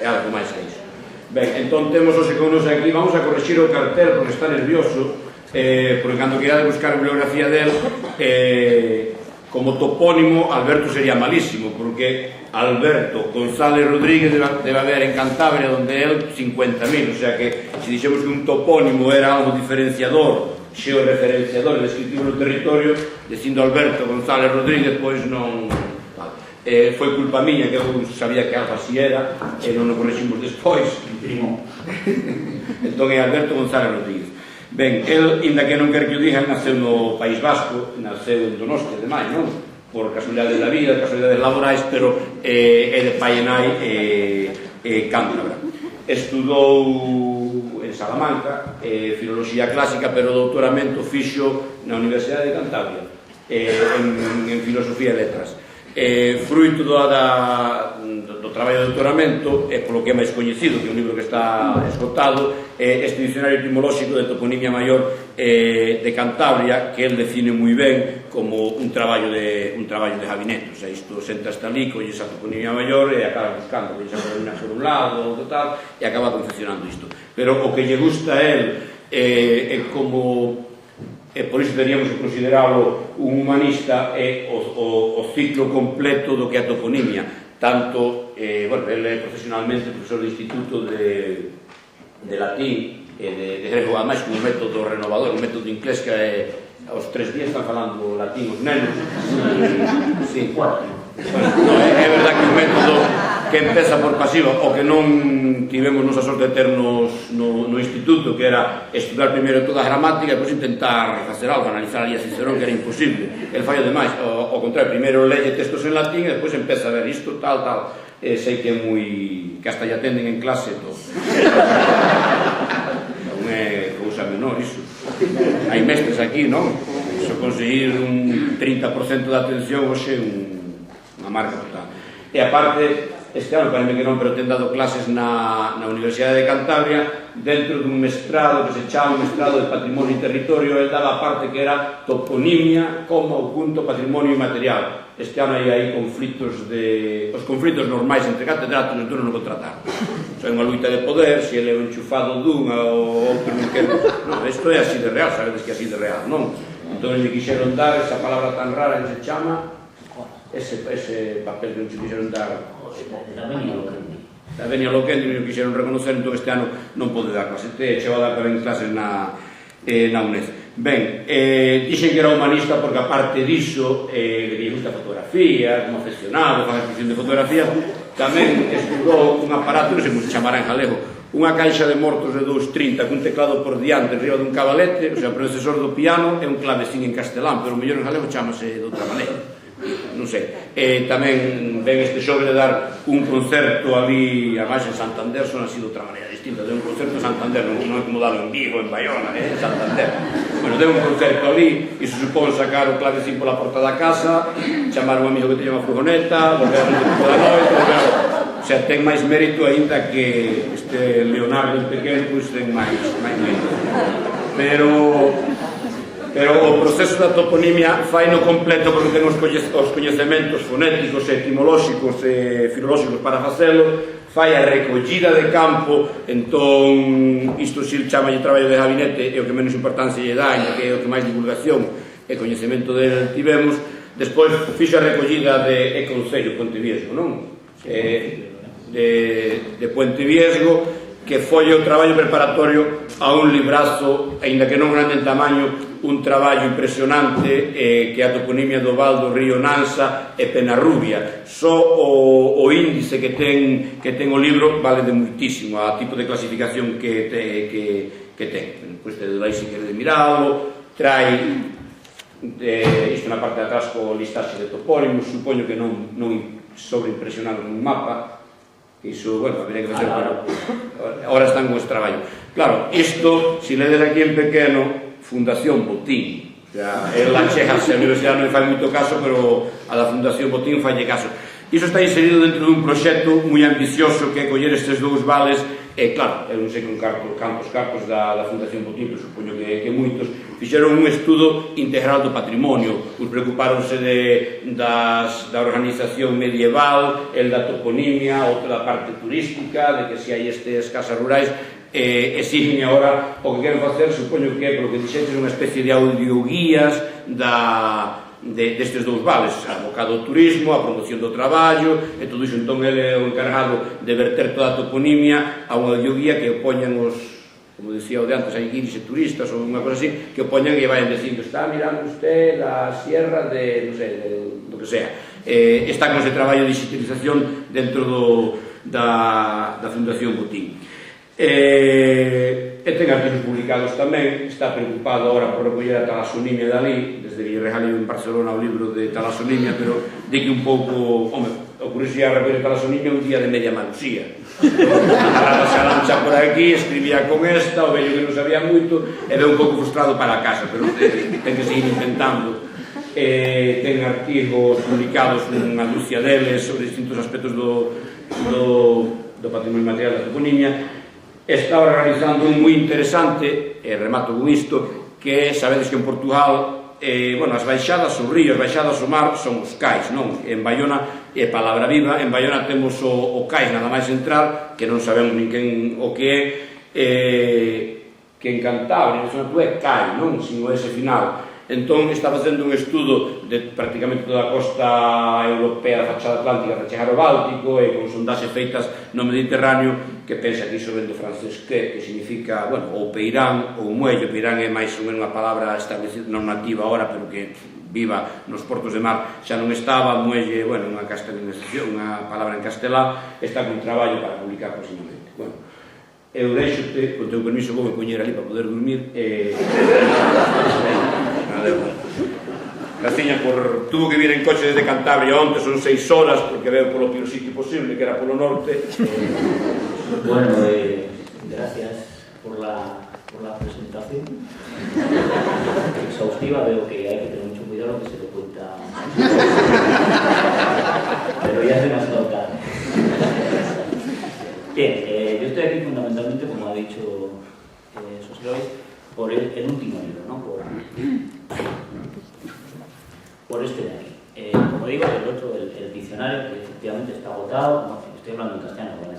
algo máis que iso. Ben, entón temos hoxe con nos aquí, vamos a corrixir o cartel porque está nervioso, porque cando queira buscar a bibliografía del, como topónimo, Alberto sería malísimo, porque Alberto González Rodríguez debe haber en Cantabria, donde él 50.000, o sea que se dixemos que un topónimo era algo diferenciador, xeorreferenciador e descriptivo no territorio, dicindo Alberto González Rodríguez, pois non... foi culpa miña, que eu sabía que algo así era, e non o correximos despois. Entón é Alberto González Rodríguez. Ben, el, inda que non quer que o digan, naceu no País Vasco, naceu en Donostia, ademais, non? Por casualidades da vida, casualidades laborais, pero é de pai e nai cántabra. Estudou en Salamanca, filoloxía clásica, pero o doutoramento fixo na Universidade de Cantabria, en filosofía e letras. Fruito do traballo de doutoramento, e polo que é máis coñecido, que é un libro que está esgotado, este dicionario etimolóxico de toponimia maior de Cantabria, que el define moi ben como un traballo de gabinete. O sea, isto senta hasta ali, colle esa toponimia maior e acaba buscando, colle esa toponimia por un lado, ou tal, e acaba confeccionando isto. Pero o que lle gusta a él é como... e por iso teríamos que considerarlo un humanista, é o ciclo completo do que é a toponimia, tanto, bueno, ele é profesionalmente profesor de instituto de latín e de grego, ademais con un método renovador, un método inglés que aos 3 días están falando latín os nenos. Sí, bueno, é verdad que un método que empeza por pasiva, o que non tivemos nosa sorte de ternos no instituto, que era estudar primeiro toda a gramática e depois intentar facer algo, analizar ali a Cicerón, que era imposible. El fallo demais, ao contrario, primeiro leye textos en latín e depois empeza a ver isto, tal, sei que é moi... que hasta lle atenden en clase e todo. Non é cousa menor iso. Hai mestres aquí, non? Iso conseguir un 30% de atención hoxe unha marca total. E aparte, este ano, parece que non, pero ten dado clases na Universidade de Cantabria dentro dun mestrado que se chama Mestrado de Patrimonio e Territorio. Ele daba a parte que era toponimia como punto patrimonio inmaterial. Este ano hai aí conflitos os conflitos normais entre catedráticos, entón non o contrataron. É unha luita de poder, se ele é o enchufado dunha ou outro non quero... Non, isto é así de real, sabedes que é así de real, non? Entón lle quixeron dar esa palabra tan rara que se chama ese papel que non se quixeron dar, da Venia Loquendi, non quixeron reconocer, entón este ano non pode dar clase, chegou a dar tamén clases na UNED. Ben, dixen que era humanista porque aparte diso, que lle gusta a fotografía, como aficionado, fan exposición de fotografía, tamén estudou un aparato, non sei como se chamará en galego, unha caixa de mortos de 2,30 cun teclado por diante enriba dun cabalete, o sea, o predecesor do piano é un clavecín en castelán, pero o mellor en galego chamase de outra maneira, non sei. Tamén ven este xogue de dar un concerto ali, ademais en Santander son así de outra maneira distinta, de un concerto en Santander, non é como dalo en Vigo, en Bayona, en Santander. Bueno, de un concerto ali, e se supón sacar o clavecín pola porta da casa, chamar un amigo que teña unha furgoneta, volver a gente por da noite, o sea, ten máis mérito aínda que este Leonardo pequeno, pois ten máis mérito. Pero o proceso da toponimia fai no completo porque ten os coñecementos fonéticos e etimolóxicos e filolóxicos para facelo, fai a recollida de campo, entón isto si chamalle traballo de gabinete e o que menos importancia lle dá, que é o que máis divulgación e coñecemento del tivemos. Despois fixo a recollida de Concello Ponteviesgo, non? De Puente Viesgo, que foi o traballo preparatorio a un librazo, aínda que non grande en tamaño, un traballo impresionante, que é a toponimia do Val do Río Nansa e Penarrubia. Só o índice que ten o libro vale de muitísimo a tipo de clasificación que ten. Pois te vai se quere de miralo, trai isto na parte de atrás co listaxe de topónimos, supoño que non sobreimpresionado nun mapa. Iso, bueno, habería que facer, pero ahora están con ese traballo. Claro, isto, se ledes aquí en pequeno, Fundación Botín. O sea, ela chega, a universidade non fai moito caso, pero a da Fundación Botín falle caso. Iso está inserido dentro dun proxecto moi ambicioso que é coller estes dous vales e, claro, eu non sei con cantos cartos da Fundación Botín, pero supoño que moitos, fixeron un estudo integral do patrimonio, os preocuparonse da organización medieval, el da toponimia, outra da parte turística, de que se hai estas casas rurais, e siguen agora o que queren facer, supoño que é, polo que dixetes, unha especie de audioguías destes dous vales, abocado ao turismo, a promoción do traballo e todo iso. Entón ele é o encargado de verter toda a toponimia a unha audioguía que o poñan os, como dicía o de antes, hai guiris e turistas ou unha cosa así, que o poñan e vayan dicindo, está mirando usted a sierra de, non sei, do que sea. Está con ese traballo de digitalización dentro da Fundación Botín. E ten artigos publicados tamén, está preocupado ahora por recoller a talasonimia dali, desde que regalei en Barcelona o libro de talasonimia, pero di que un pouco, home, ocurrixía a recoller talasonimia un día de media manusía. Agarrabase a lancha por aquí, escribía con esta, o vello que non sabía moito, e ve un pouco frustrado para a casa, pero ten que seguir intentando. Ten artigos publicados unha dúcia deles sobre distintos aspectos do patrimonio material da toponimia. Está organizando un moi interesante, e remato con isto, que sabedes que en Portugal, as baixadas, os ríos, baixadas ao mar, son os cais, non? En Baiona, é palabra viva, en Baiona temos o cais nada máis entrar, que non sabemos nin quen o que é, que en Cantabria, non é cai, non? Sino ese final. Entón está facendo un estudo de prácticamente toda a costa europea da fachada atlántica para chegar ao Báltico e con sondaxes feitas no Mediterráneo, que pensa que iso ven do francés que significa, bueno, ou peirán ou muelle. Peirán é máis ou menos unha palabra establecida non nativa ahora, pero que viva nos portos de mar xa non estaba. Muelle, bueno, unha castelanización, unha palabra en castelá. Está con traballo para publicar próximamente. Bueno, eu deixo-te, con teu permiso, vou me poñer ali para poder dormir. Graciña tuvo que vir en coche desde Cantabria onte, son 6 horas, porque veo polo pior sitio posible, que era polo norte. Bueno, gracias por la presentación exhaustiva. Veo que hay que tener mucho cuidado que se le cuenta, pero ya es demasiado tarde. Bien, yo estoy aquí fundamentalmente, como ha dicho José Luis, por el último libro, ¿no? Por este de aquí. Como digo, el otro, el diccionario, que efectivamente está agotado. No, estoy hablando en castellano, ¿no?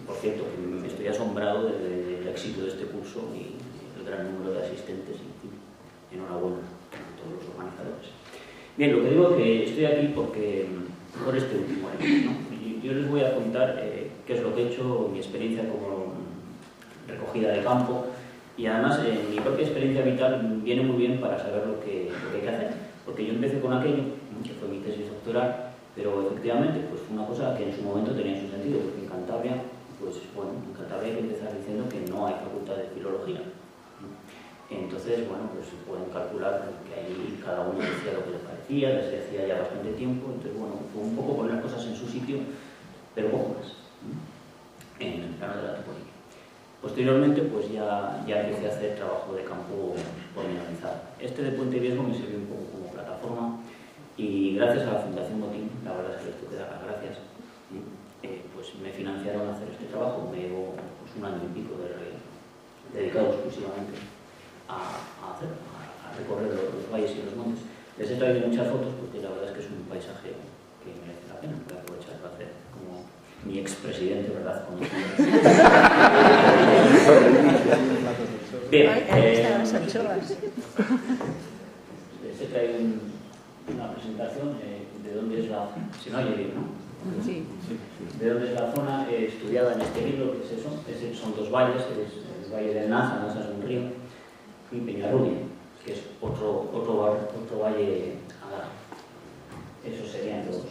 Por cierto, me estoy asombrado del éxito de este curso y el gran número de asistentes. Enhorabuena a todos los organizadores. Bien, lo que digo es que estoy aquí por este último libro, ¿no? Yo les voy a contar qué es lo que he hecho, mi experiencia como recogida de campo, y además mi propia experiencia vital viene muy bien para saber lo que hay que hacer, porque yo empecé con aquello, que fue mi tesis doctoral, pero efectivamente pues fue una cosa que en su momento tenía su sentido, porque en Cantabria, pues bueno, en Cantabria hay que empezar diciendo que no hay facultad de filología. Entonces, bueno, pues se pueden calcular que ahí cada uno decía lo que le parecía, desde hacía ya bastante tiempo. Entonces, bueno, fue un poco poner cosas en su sitio, pero poco más, en el plano de la toponimia. Posteriormente, pues ya empecé a hacer trabajo de campo pormenorizado. Este de Puente Viesgo me sirvió un poco como plataforma, y gracias a la Fundación Botín, la verdad es que les tengo que dar las gracias, pues me financiaron a hacer este trabajo. Me llevó pues, 1 año y pico dedicado exclusivamente a recorrer los valles y los montes. Les he traído muchas fotos porque la verdad es que es un paisaje que merece la pena. Voy a aprovechar para hacer como mi expresidente, ¿verdad? Bien, les he traído una presentación de dónde es la... Si no oye bien, ¿no? Sí. De dónde es la zona estudiada en este libro, que es eso. Son 2 valles, el valle de Naza es un río, y Peñarrubia, que es otro valle agarrado. Esos serían los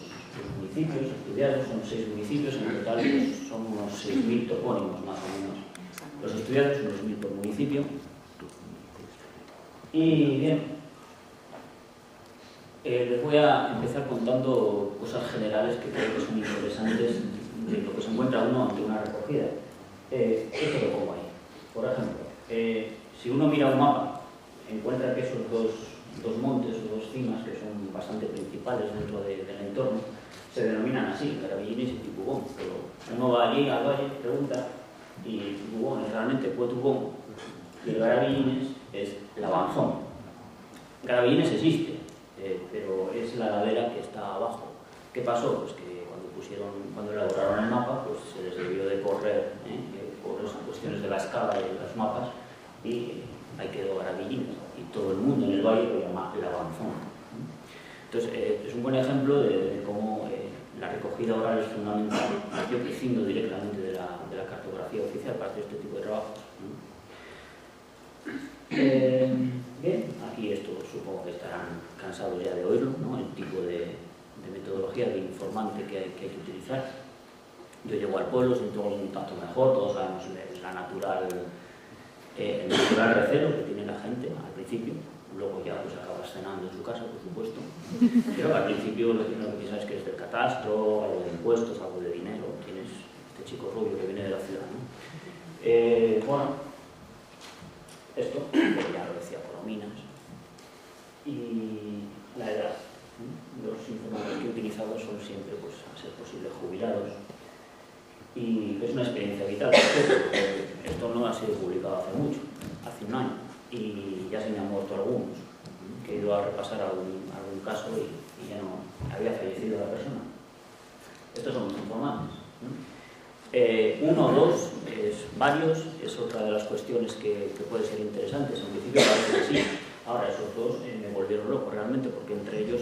municipios estudiados, son 6 municipios, en total pues, son unos 6.000 topónimos más o menos. Los estudiados, unos 1.000 por municipio. Y bien, les voy a empezar contando cosas generales que creo que son interesantes de lo que se encuentra uno ante una recogida. Esto lo pongo ahí. Por ejemplo, si uno mira un mapa, encuentra que esos 2 dos montes o dos cimas que son bastante principales dentro del entorno, se denominan así, Garabillines y Tupugón, pero uno va allí al valle, pregunta, y Tupugón es realmente Puetubón, y el Garabillines es Lavanzón. Garabillines existe, pero es la ladera que está abajo. ¿Qué pasó? Pues que cuando elaboraron el mapa, pues se les debió de correr por esas cuestiones de la escala y de los mapas, y ahí quedó Garabillines, y todo el mundo en el valle lo llama Lavanzón. Entonces, es un buen ejemplo de cómo la recogida oral es fundamental, yo prescindo directamente de la cartografía oficial para hacer este tipo de trabajos. Bien, aquí esto supongo que estarán cansados ya de oírlo, ¿no? El tipo de metodología de informante que hay que utilizar. Yo llego al pueblo, siento un tanto mejor, todos sabemos el natural recelo que tiene la gente al principio, luego ya pues acabas cenando en su casa, por supuesto, pero al principio lo que piensas es que es del catastro, algo de impuestos, algo de dinero, tienes este chico rubio que viene de la ciudad, ¿no? Bueno, esto, pues ya lo decía, Corominas, y la edad. Los informantes que he utilizado son siempre, pues, a ser posible, jubilados, y es una experiencia vital. Esto no ha sido publicado hace mucho, hace un año, y ya se me han muerto algunos, que he ido a repasar algún caso y ya no había fallecido la persona. Estos son los informantes, ¿no? Uno o dos, varios, es otra de las cuestiones que puede ser interesantes. En principio parece que sí. Ahora, esos dos me volvieron loco realmente, porque entre ellos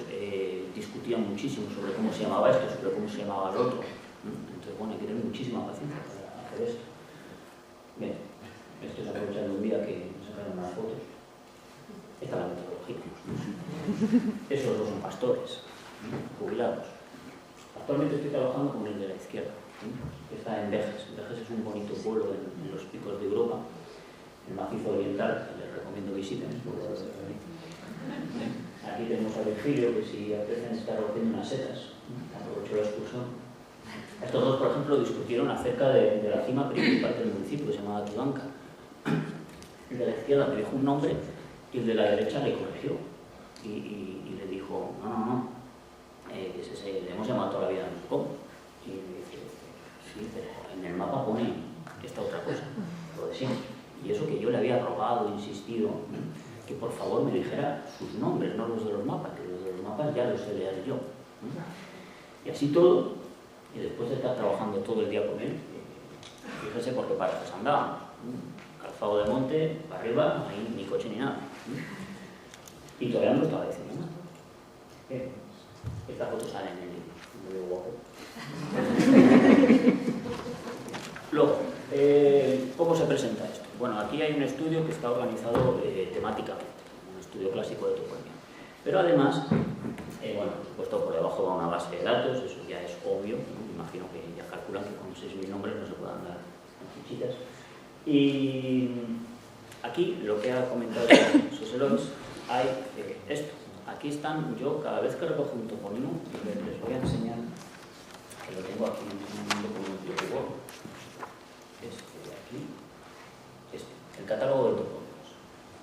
discutían muchísimo sobre cómo se llamaba esto, sobre cómo se llamaba el otro. Entonces, bueno, hay que tener muchísima paciencia para hacer esto. Bien, esto es aprovechando un día que me sacaron unas fotos. Esta es la metodología. Esos dos son pastores, jubilados. Actualmente estoy trabajando con el de la izquierda, que está en Vejes. Vejes es un bonito pueblo en los picos de Europa, el macizo oriental, que les recomiendo visiten. Aquí tenemos a Virgilio, que si aprecian estar haciendo unas setas, aprovechó la excursión. Estos dos, por ejemplo, discutieron acerca de la cima principal del municipio, que se llamaba Tudanca. El de la izquierda me dijo un nombre y el de la derecha le corrigió. Y le dijo, no, le hemos llamado toda la vida Nucom. Y me dice, sí, pero en el mapa pone esta otra cosa, lo de siempre. Y eso que yo le había rogado, insistido, que por favor me dijera sus nombres, no los de los mapas, que los de los mapas ya los sé leer yo. Y así todo, y después de estar trabajando todo el día con él, fíjese por qué parajes andaban. Calzado de monte, para arriba, ahí ni coche ni nada. Y todavía no lo estaba diciendo nada. Esta foto sale en el libro, muy guapo. Luego, ¿cómo se presenta esto? Bueno, aquí hay un estudio que está organizado temáticamente, un estudio clásico de toponimia. Pero además, bueno, por supuesto, por debajo va una base de datos, eso ya es obvio, ¿no? Me imagino que ya calculan que con 6.000 nombres no se puedan dar fichitas. Y aquí, lo que ha comentado Soselois, hay esto. Aquí están, yo cada vez que recojo un topónimo, les voy a enseñar, que lo tengo aquí en un documento de Word, aquí, el catálogo de topónimos.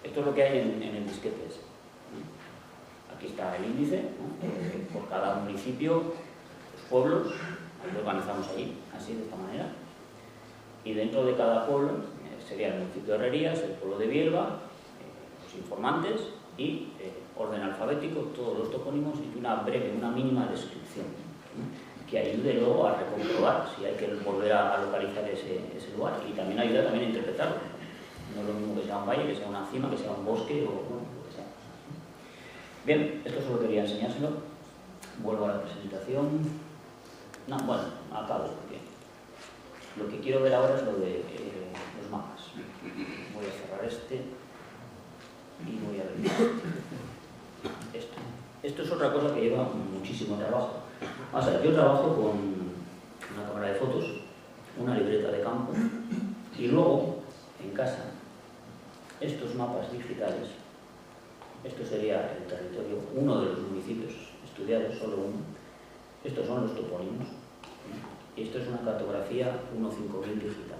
Esto es lo que hay en el disquete ese. Aquí está el índice, ¿no? Por cada municipio, los pueblos, ahí lo organizamos ahí, así, de esta manera. Y dentro de cada pueblo sería el municipio de Herrerías, el pueblo de Bielva, los informantes y orden alfabético, todos los topónimos y una mínima descripción, que ayude luego a recomprobar si hay que volver a localizar ese lugar, y también ayuda a interpretarlo. No es lo mismo que sea un valle, que sea una cima, que sea un bosque o bueno, lo que sea. Bien, esto solo quería enseñárselo. Vuelvo a la presentación. No, bueno, acabo porque lo que quiero ver ahora es lo de los mapas. Voy a cerrar este y voy a ver esto. Esto es otra cosa que lleva muchísimo trabajo. O sea, yo trabajo con una cámara de fotos, una libreta de campo y luego, en casa, estos mapas digitales. Esto sería el territorio, uno de los municipios estudiados, solo uno. Estos son los topónimos. Y esto es una cartografía 1.5000 digital,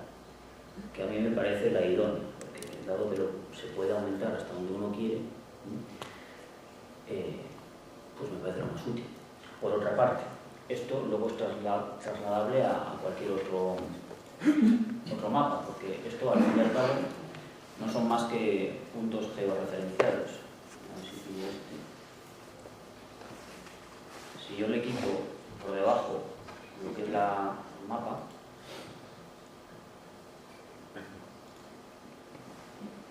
que a mí me parece la idónea, porque dado que se puede aumentar hasta donde uno quiere, pues me parece lo más útil. Por otra parte, esto luego es trasladable a cualquier otro mapa, porque esto al fin y al cabo no son más que puntos georreferenciados. A ver si pillo este. Si yo le quito por debajo lo que es el mapa,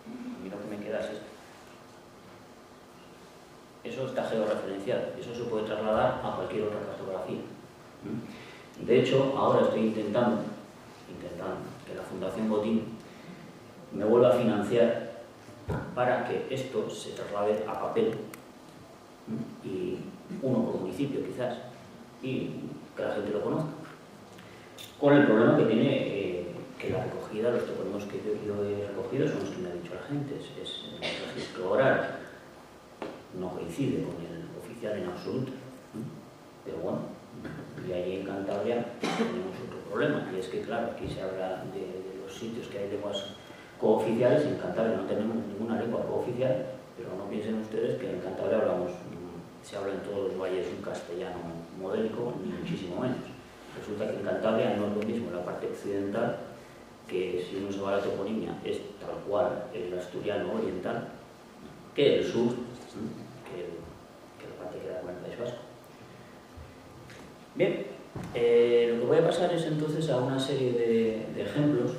a mí lo que me queda es esto. Eso está georreferenciado, eso se puede trasladar a cualquier otra cartografía. De hecho, ahora estoy intentando que la Fundación Botín me vuelva a financiar para que esto se traslade a papel, y uno por municipio quizás, y que la gente lo conozca. Con el problema que tiene que la recogida, los topónimos que yo he recogido son los que me ha dicho la gente, es el registro oral. No coincide con el oficial en absoluto, pero bueno, y allí en Cantabria tenemos otro problema, y es que claro, aquí se habla de los sitios que hay lenguas cooficiales, y en Cantabria no tenemos ninguna lengua cooficial, pero no piensen ustedes que en Cantabria se habla en todos los valles un castellano modélico, ni muchísimo menos. Resulta que en Cantabria no es lo mismo la parte occidental, que si uno se va a la toponimia es tal cual el asturiano oriental, que el sur, que la parte que da con el País Vasco. Bien, lo que voy a pasar es entonces a una serie de ejemplos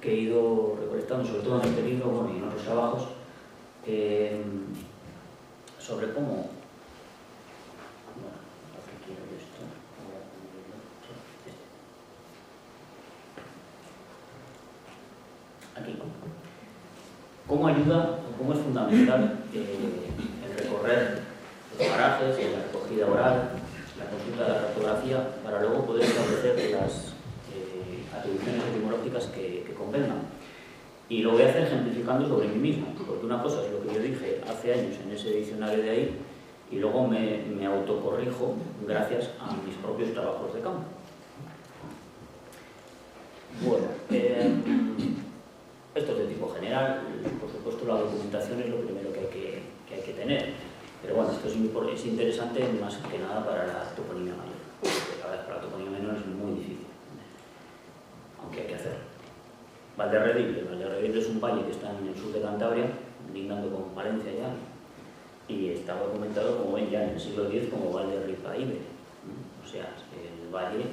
que he ido recolectando, sobre todo en este libro, y en otros trabajos, sobre cómo... aquí quiero esto, voy a ponerlo, aquí. ¿Cómo ayuda, o cómo es fundamental el recorrer los parajes, la recogida oral, la consulta de la cartografía, para luego poder establecer las atribuciones etimológicas que convengan? Y lo voy a hacer ejemplificando sobre mí mismo, porque una cosa es lo que yo dije hace años en ese diccionario de ahí, y luego me autocorrijo gracias a mis propios trabajos de campo. Bueno, esto es de tipo general, por supuesto la documentación es lo primero que hay que tener, pero bueno, esto es interesante más que nada para la toponimia mayor, porque la verdad es que para la toponimia menor es muy difícil, aunque hay que hacerlo. Valderredible es un valle que está en el sur de Cantabria, lindando con Valencia ya, y está documentado, como ven, ya en el siglo X como Valderripa-Ibe, o sea, el valle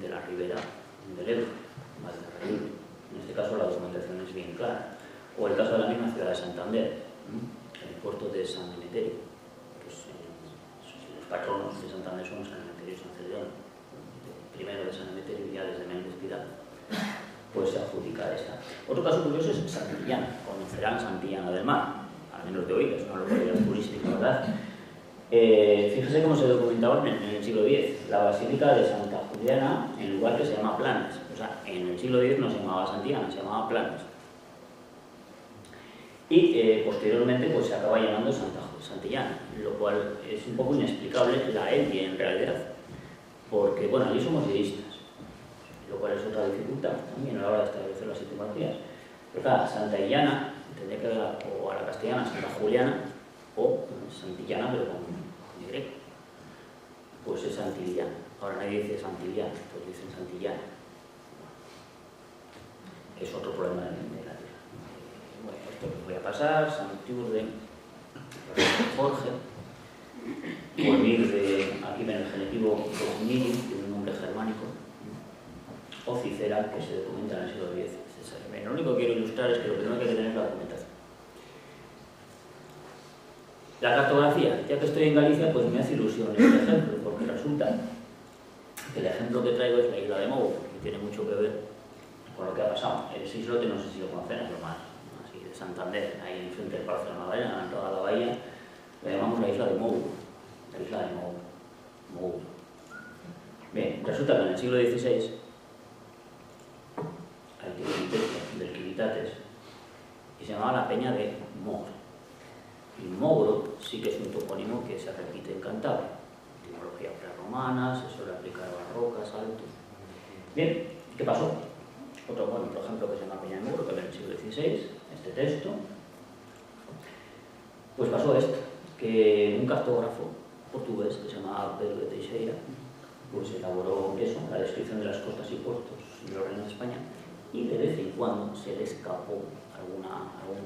de la ribera del Ebro, Valderredible. En este caso la documentación es bien clara. O el caso de la misma ciudad de Santander, el puerto de San Emeterio, que los patronos de Santander son San Emeterio y San Celedón. Primero de San Emeterio y ya desde Méndez Pidal, pues se adjudica esta. Otro caso curioso es Santillana. Conocerán Santillana del Mar, al menos de oídas, una localidad turística, ¿verdad? Fíjese cómo se documentaba en el siglo X. La Basílica de Santa Juliana, en un lugar que se llama Planes. O sea, en el siglo X no se llamaba Santillana, se llamaba Planes. Y posteriormente pues, se acaba llamando Santillana, lo cual es un poco inexplicable la etnia en realidad. Porque, bueno, allí somos yeístas, lo cual es otra dificultad también a la hora de establecer las etimologías. Pero claro, Santillana tendría que dar o a la castellana Santa Juliana o Santillana, pero con Y. Pues es Santillana. Ahora nadie dice Santillana, pues dicen Santillana. Es otro problema de la tierra. Bueno, esto que voy a pasar, Santiur de Jorge, Olmir de, aquí ven el genitivo Osmiri, de un nombre germánico, o Cicera, que se documenta en el siglo X. Lo único que quiero ilustrar es que lo primero que hay que tener es la documentación. La cartografía, ya que estoy en Galicia, pues me hace ilusión este ejemplo, porque resulta que el ejemplo que traigo es la isla de Mogo, que tiene mucho que ver con lo que ha pasado. Ese islote, no sé si lo conocen, es lo más así de Santander, ahí frente al Palacio de la Magdalena, en toda la bahía, le llamamos la isla de Mogo, la isla de Mogo. Bien, resulta que en el siglo XVI, al del Quiritates, y se llamaba la Peña de Mogro. Y Mogro sí que es un topónimo que se repite en Cantabria. Etimología prerromana, se suele aplicar a rocas, altos. Bien, ¿qué pasó? Otro ejemplo que se llama Peña de Mogro, que en el siglo XVI, este texto, pues pasó esto. que un cartógrafo portugués que se llamaba Pedro de Teixeira pues elaboró eso, la descripción de las costas y puertos y los reinos de España, y de vez en cuando se le escapó algún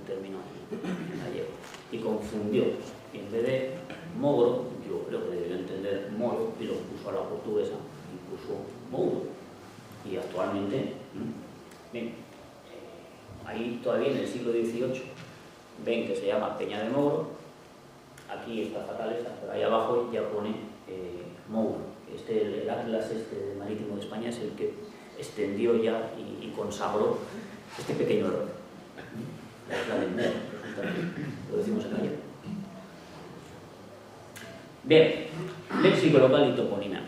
término en gallego y confundió, y en vez de mogro, yo creo que debió entender moro y lo puso a la portuguesa y puso mouro, y actualmente bien, ahí todavía en el siglo XVIII ven que se llama Peña de Mouro, aquí está fatal esta, pero ahí abajo ya pone Mouro. El atlas marítimo de España es el que extendió ya y consagró este pequeño error. La isla del Nero, lo decimos en gallego. Bien, léxico local y toponimia.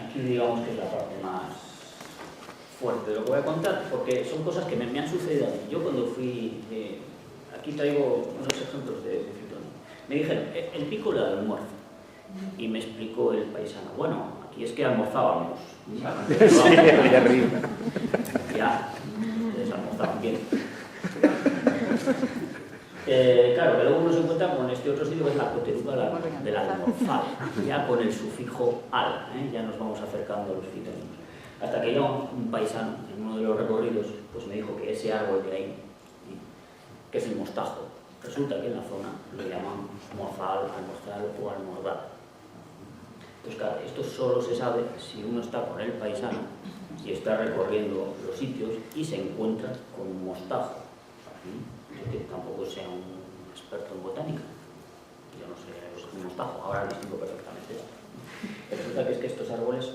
Aquí digamos que es la parte más fuerte de lo que voy a contar, porque son cosas que me han sucedido a mí. Yo cuando fui, aquí traigo unos ejemplos de Fitonio. Me dijeron, el pico del almuerzo. Y me explicó el paisano, bueno, aquí es que almorzábamos. Sí, de arriba. Ya, les almorzaban bien. Claro, que luego uno se encuentra con este otro sitio que es la coteruca del almorzar, ya con el sufijo al, ya nos vamos acercando a los fitónimos. Hasta que yo, un paisano, en uno de los recorridos, pues me dijo que ese árbol que hay, que es el mostajo, resulta que en la zona lo llaman morzal, almorzal o almorzar. Entonces, claro, esto solo se sabe si uno está con el paisano y está recorriendo los sitios y se encuentra con un mostajo. Yo que tampoco sea un experto en botánica, yo no sé lo que es un mostajo, ahora lo distingo perfectamente. Resulta que es que estos árboles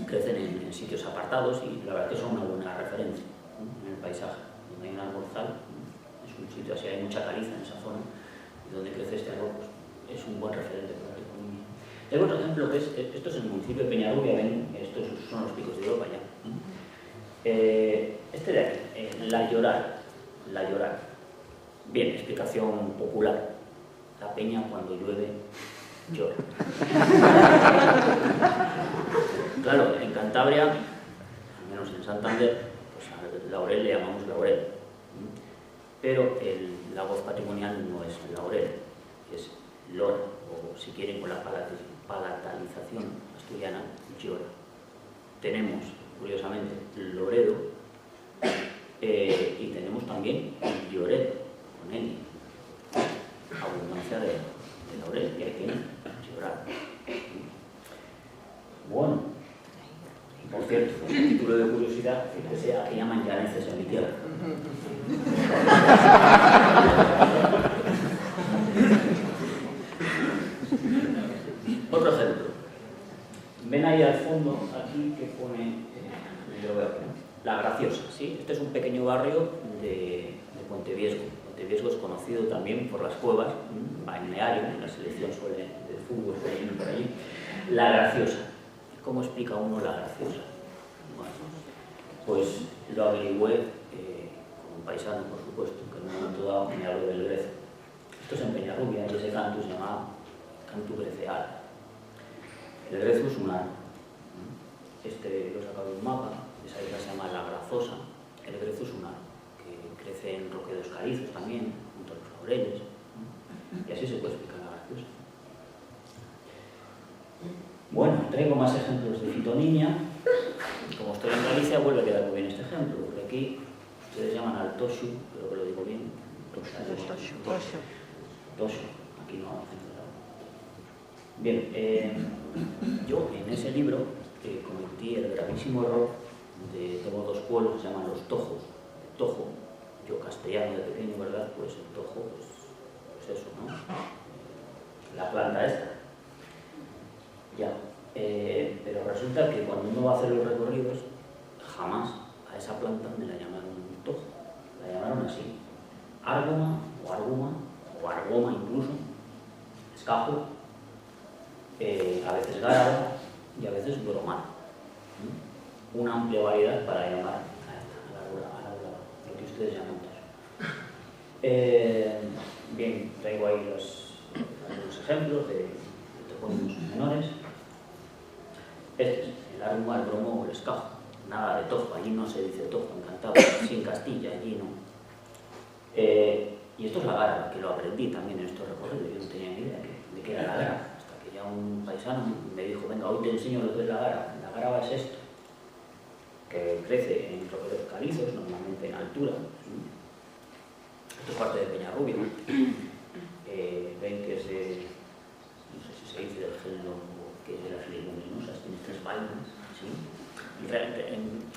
crecen en sitios apartados y la verdad que son una buena referencia en el paisaje. Donde hay un almorzal, es un sitio así, hay mucha caliza en esa zona, y donde crece este árbol, pues, es un buen referente para la economía. Tengo otro ejemplo que es, esto es en el municipio de Peñarrubia, ven, estos son los picos de Europa ya. Este de aquí, La Llorar. Bien, explicación popular. La peña cuando llueve llora. Claro, en Cantabria, al menos en Santander, pues al laurel le llamamos laurel. Pero la voz patrimonial no es laurel, es lora, o si quieren con la palatalización asturiana, llora. Tenemos, curiosamente, Loredo y tenemos también Lloret, con N, abundancia de laurel, y hay que llorar. Bueno, y por cierto, un título de curiosidad, fíjese, aquí llaman llaneces en mi tierra. Otro ejemplo. Ven ahí al fondo, aquí que pone, La Graciosa, ¿sí? Este es un pequeño barrio de Ponteviesgo. Ponteviesgo es conocido también por las cuevas, balneario, en la selección de fútbol suele ir por allí. La Graciosa. ¿Cómo explica uno La Graciosa? Bueno, pues lo averigüé con un paisano, por supuesto, que en un momento dado me habló del Grezo. Esto es en Peñarrubia y ese canto se llama Cantu Greceal. El Grezo es un árbol. Este lo he sacado de un mapa, esa isla se llama La Grazosa. El Grezo es un árbol que crece en roquedos calizos también, junto a los laureles, y así se puede explicar La Graciosa. Bueno, traigo más ejemplos de fitonimia. Como estoy en Galicia, vuelve a quedar muy bien este ejemplo, porque aquí ustedes llaman al toshu, creo que lo digo bien. Toshu, aquí no hacen. Bien, yo en ese libro cometí el gravísimo error de tengo dos pueblos que se llaman los tojos. El tojo, yo castellano de pequeño, ¿verdad? Pues el tojo, pues eso, ¿no? La planta esta. Ya. Pero resulta que cuando uno va a hacer los recorridos, jamás a esa planta me la llamaron tojo. La llamaron así. Árgoma, o argoma incluso, escajo, a veces gáraba y a veces bromar. Una amplia variedad para llamar a lo que ustedes llaman tojo. Bien, traigo ahí algunos ejemplos de topónimos menores. Este es el arguma, el bromo o el escajo. Nada de tojo, allí no se dice tojo en Cantabria, sí en Castilla, allí no. Y esto es la gara, que lo aprendí también en estos recorridos. Yo no tenía ni idea de qué era la gara, hasta que ya un paisano me dijo, venga, hoy te enseño lo que es la gara. La gara es esto, que crece en roquedos calizos, normalmente en altura. Esto es parte de Peñarrubia. Ven que es de, no sé si se dice del género que es de las leguminosas, tiene 3 vainas, ¿sí?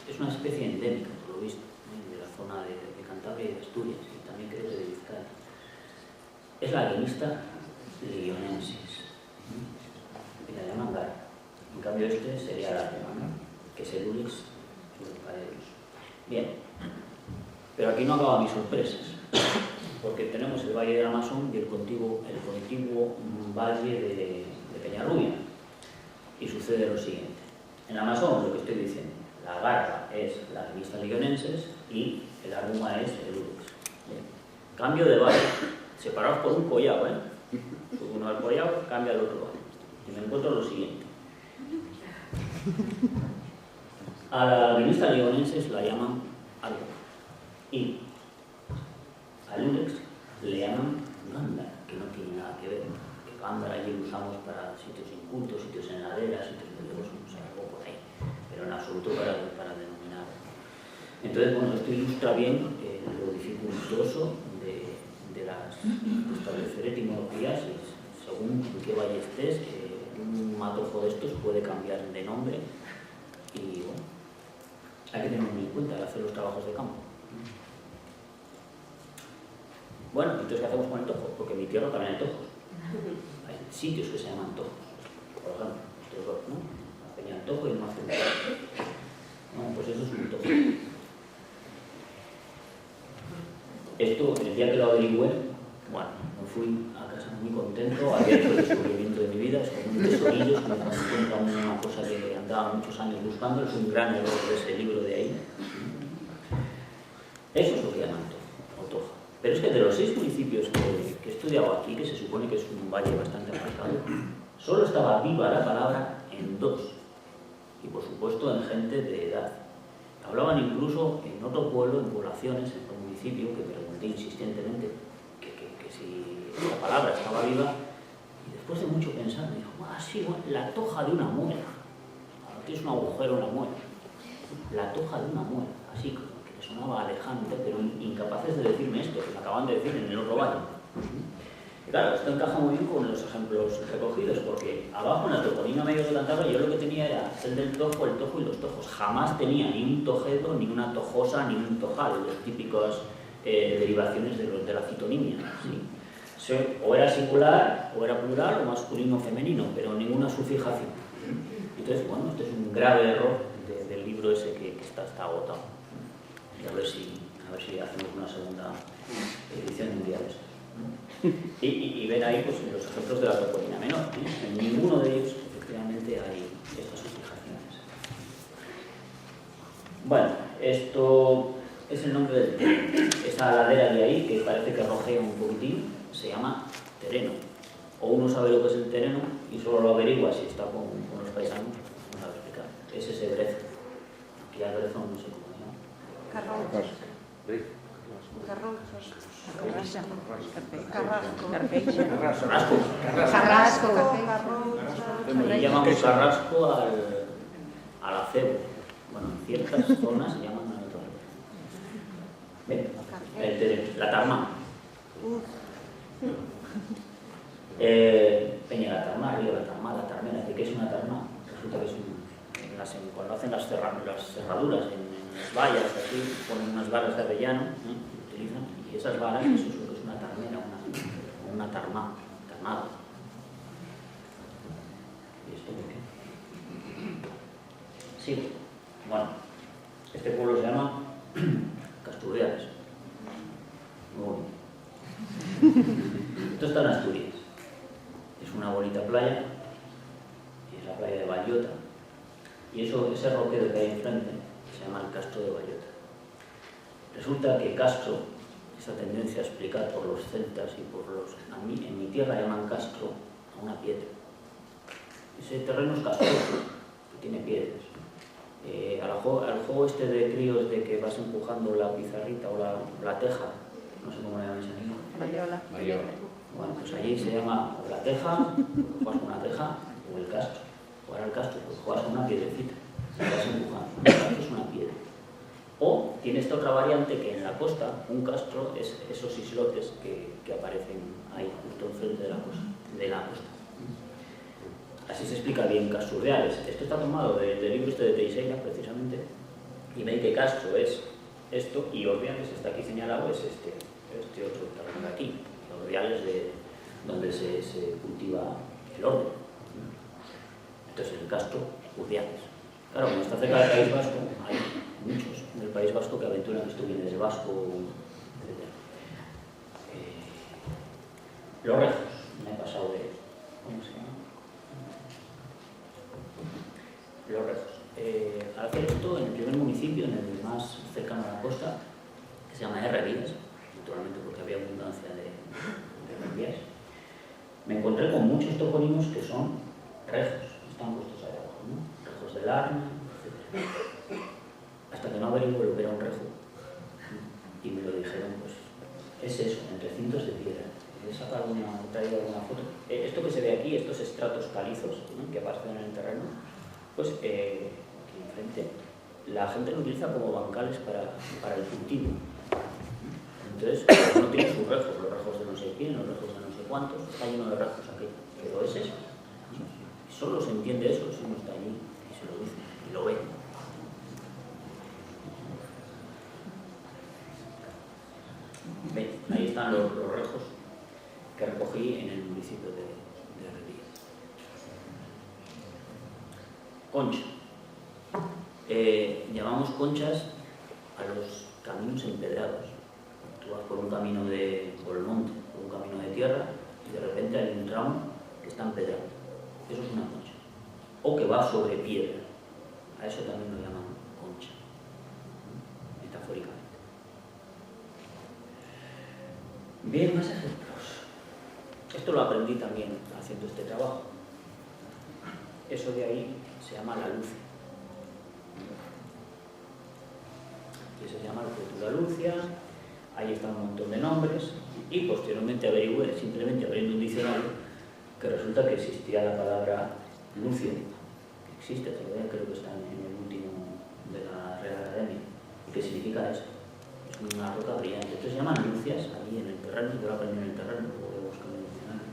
Es una especie endémica, por lo visto, de la zona de Cantabria y de Asturias, y también creo que de Vizcaya. Es la arenista lionensis, y la llaman gara. En cambio este sería la alemana, que es el Ulix surcaeus. Bien, pero aquí no acaba mis sorpresas, porque tenemos el Valle del Amasón y el contiguo Valle de Peñarrubia, y sucede lo siguiente. En el Amasón, lo que estoy diciendo, la garra es la arenista lionensis y el aruma es el Ulix. Bien. Cambio de valle, separados por un collado, uno al collado cambia al otro valle. Y me encuentro lo siguiente. A la arenista lionensis la llaman algo y al Ulix le llaman gándara, que no tiene nada que ver. Que gándara allí lo usamos para sitios incultos, sitios en laderas, sitios peligrosos, algo por ahí, pero en absoluto para denominar. Entonces, bueno, esto ilustra bien lo dificultoso de establecer etimologías, y según en qué valle estés, un matojo de estos puede cambiar de nombre, y bueno, hay que tenerlo muy en cuenta al hacer los trabajos de campo. Bueno, entonces, ¿qué hacemos con el tojo? Porque en mi tierra también hay tojos. Hay sitios que se llaman tojos. Por ejemplo, estos dos, ¿no? Una peña de tojo y una central. Bueno, pues eso es un tojo. Esto, el día que lo averigüé, bueno, me fui a casa muy contento, había hecho el descubrimiento de mi vida, es como un tesorillo, que me encuentra una cosa que andaba muchos años buscando, es un gran error de ese libro de ahí. Eso es lo que llaman tojo, o toja. Pero es que de los 6 municipios que he estudiado aquí, que se supone que es un valle bastante marcado, solo estaba viva la palabra en 2, y por supuesto en gente de edad. Hablaban incluso en otro pueblo, en poblaciones, en otro municipio, que pregunté insistentemente que si la palabra estaba viva, y después de mucho pensar me dijo, sí, bueno, la toja de una muela. Aquí es un agujero en la muela. La toja de una muela, así como que sonaba alejante, pero incapaces de decirme esto, que me acaban de decir en el otro valle. Y claro, esto encaja muy bien con los ejemplos recogidos, porque abajo en la toponimia medio de Cantabria yo lo que tenía era el del tojo, el tojo y los tojos. Jamás tenía ni un tojedo, ni una tojosa, ni un tojal, las típicas derivaciones de la citonimia. ¿Sí? O era singular, o era plural, o masculino o femenino, pero ninguna sufijación. Entonces, bueno, este es un grave error del libro ese que está agotado. Y a ver si hacemos una segunda edición un día de estos. Y ven ahí pues, los ejemplos de la toponimia menor. En ninguno de ellos, efectivamente, hay estas sufijaciones. Bueno, esto es el nombre del terreno. Esa ladera de ahí, que parece que rojea un poquitín, se llama terreno. O uno sabe lo que es el terreno y solo lo averigua si está con los paisanos, no sabe explicar. Es ese brezo. Aquí hay brezo, no sé cómo se llama. Carrasco. Le llamamos carrasco al acebo. Bueno, en ciertas zonas se llaman al otro. La tarma. Peña la tarma, río la tarma, la tarmera. ¿Qué es una tarma? Resulta que es cuando hacen las cerraduras en las vallas, aquí ponen unas varas de avellano, utilizan, y esas varas, eso es lo que es una tarmera, una tarma, tarmado. ¿Y esto por qué? Sí, bueno, este pueblo se llama Casturreales. Muy bonito. Esto está en Asturias. Es una bonita playa, y es la playa de Vallota. Y ese roquedo que hay enfrente se llama el Castro de Vallota. Resulta que Castro, esa tendencia a explicar por los celtas y por los... en mi tierra llaman Castro a una piedra. Ese terreno es castroso, que tiene piedras. Al juego este de críos de que vas empujando la pizarrita o la teja no sé cómo le llamáis aquí. Mariola. Bueno, pues allí se llama o la teja, juegas con una teja, o el castro. Jugar al castro, pues juegas con una piedrecita, vas empujando. El castro es una piedra. O tiene esta otra variante que en la costa, un castro es esos islotes que aparecen ahí, justo enfrente de la costa. Así se explica bien castros reales. Esto está tomado del libro de Teixeira, precisamente, y veis que castro es esto, y Ordiales está aquí señalado, es este otro terreno de aquí. Ordiales de donde se cultiva el orden. Entonces, el castro, Urdiales. Claro, como está cerca del País Vasco, hay muchos en el País Vasco que aventuran que esto viene del vasco, etc. Los Rejos, me he pasado de... ¿Cómo se llama? Los Rejos. Al hacer esto, en el primer municipio, en el más cercano a la costa, que se llama Herrerías, naturalmente porque había abundancia de Herrerías, me encontré con muchos topónimos que son rejos, están puestos ahí abajo, ¿no? Rejos del Arna, etc. Hasta que no averigué lo que era un rejo, y me lo dijeron, pues es eso, entre cintos de piedra. He traído alguna foto. Esto que se ve aquí, estos estratos calizos, ¿no?, que aparecen en el terreno, pues aquí enfrente, la gente lo utiliza como bancales para el cultivo. Entonces, no tiene sus rejos, los rejos de no sé quién, los rejos de no sé cuántos, está lleno de rejos aquí, pero es eso. Solo se entiende eso si uno está allí y se lo dice y lo ve. ¿Veis? Ahí están los rejos que recogí en el municipio de Herrerías. Concha. Llamamos conchas a los caminos empedrados. Tú vas por un camino por el monte, por un camino de tierra, y de repente hay un tramo que está empedrado. Eso es una concha. O que va sobre piedra. A eso también lo llaman concha, metafóricamente. Bien, más ejemplos. Esto lo aprendí también haciendo este trabajo. Eso de ahí se llama la lucia. Aquí se llama la lucia, ahí están un montón de nombres, y posteriormente averigüé, simplemente abriendo un diccionario, que resulta que existía la palabra lucio, que existe todavía, creo que está en el último de la Real Academia, y que significa eso. Es una roca brillante. Entonces se llaman lucias allí en el terreno, yo lo aprendí en el terreno, luego lo busco en el diccionario.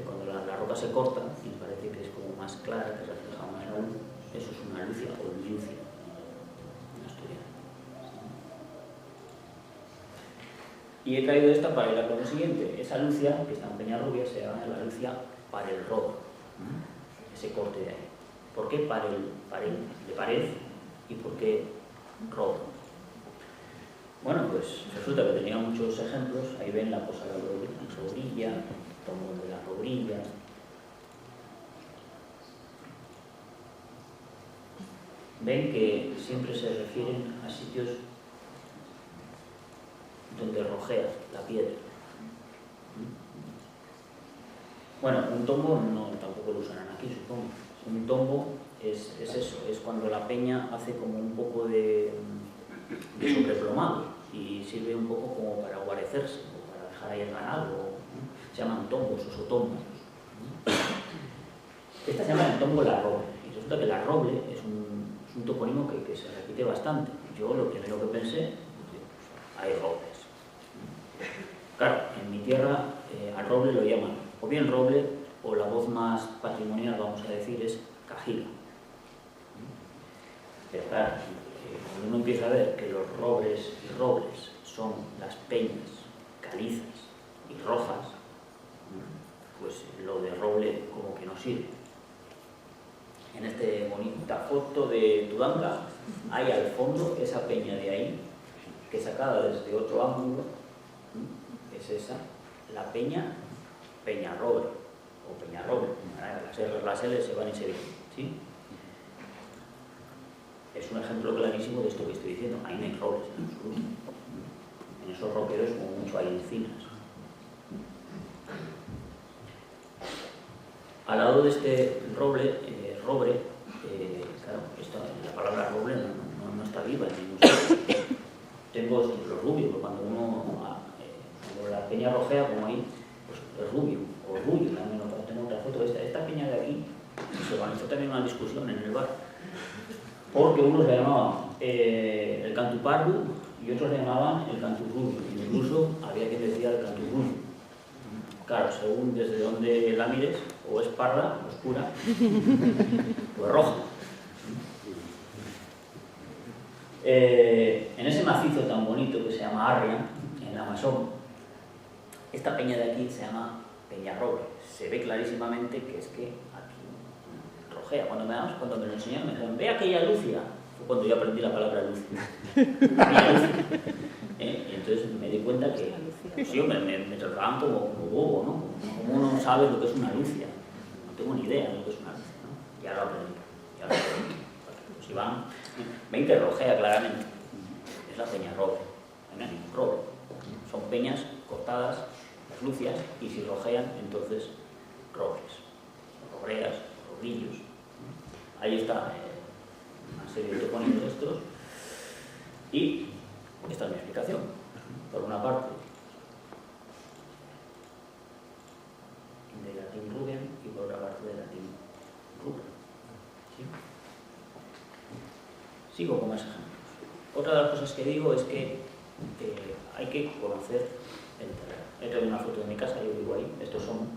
Cuando la roca se corta y parece que es como más clara, que refleja más la luz, eso es una lucia o lucia en asturiano. Y he traído esta para ir a lo siguiente. Esa lucia, que está en Peñarrubia, se llama la lucia para el robo. Ese corte de ahí. ¿Por qué para el de pared y por qué robo? Bueno, pues resulta que tenía muchos ejemplos. Ahí ven la cosa de la robrilla, tomo de la robrilla. Ven que siempre se refieren a sitios donde rojea la piedra. Bueno, un tombo no, tampoco lo usarán aquí, supongo. Un tombo es eso, es cuando la peña hace como un poco de sobreplomado y sirve un poco como para guarecerse o para dejar ahí el ganado. Se llaman tombos o sotombos. Esta se llama el tombo la roble, y resulta que la roble es un topónimo que se repite bastante. Yo lo primero que pensé, hay robles. Claro, en mi tierra al roble lo llaman o bien roble, o la voz más patrimonial, vamos a decir, es cajila. Pero claro, cuando uno empieza a ver que los robles y robles son las peñas calizas y rojas, pues lo de roble como que no sirve. En esta bonita foto de Tudanca hay al fondo esa peña de ahí, que sacada desde otro ángulo, es esa, la peña Peñarroble o Peñarroble. Las L se van y se vienen, ¿sí? Es un ejemplo clarísimo de esto que estoy diciendo. Ahí no hay robles en absoluto. En esos roqueros como mucho hay encinas. Al lado de este roble, claro, la palabra roble no está viva en ningún sitio. Tengo los rubios, cuando uno sobre la peña Rojea, como ahí, pues es rubio, o rubio también, tengo otra foto, esta peña de aquí, se organizó también una discusión en el bar, porque unos le llamaban el cantupardo y otros le llamaban el canturrubio, incluso había quien decía el canturrubio. Claro, según desde donde la mires, o es parda, oscura, o es roja. En ese macizo tan bonito que se llama Arria, en la Amazon, esta peña de aquí se llama Peñarroble. Se ve clarísimamente que es que aquí Rojea. Cuando me lo enseñaron me dijeron, ve aquella Lucia. Fue cuando yo aprendí la palabra Lucia. Y entonces me di cuenta que sí, me trataban como bobo, ¿no? Como uno sabe lo que es una Lucia. No tengo ni idea de lo que es una Lucia, ¿no? Ya lo aprendí. Pues Iván, ven que Rojea claramente. Es la peña roble. Roble. Son peñas cortadas, las lucias, y si rojean, entonces robles. Robreas, robrillos. Ahí está una serie de topónimos estos. Y esta es mi explicación. Por una parte, de latín rugen y por otra parte de latín rubro. ¿Sí? Sigo con más ejemplos. Otra de las cosas que digo es que hay que conocer el terreno. He traído una foto de mi casa, yo vivo ahí, estos somos.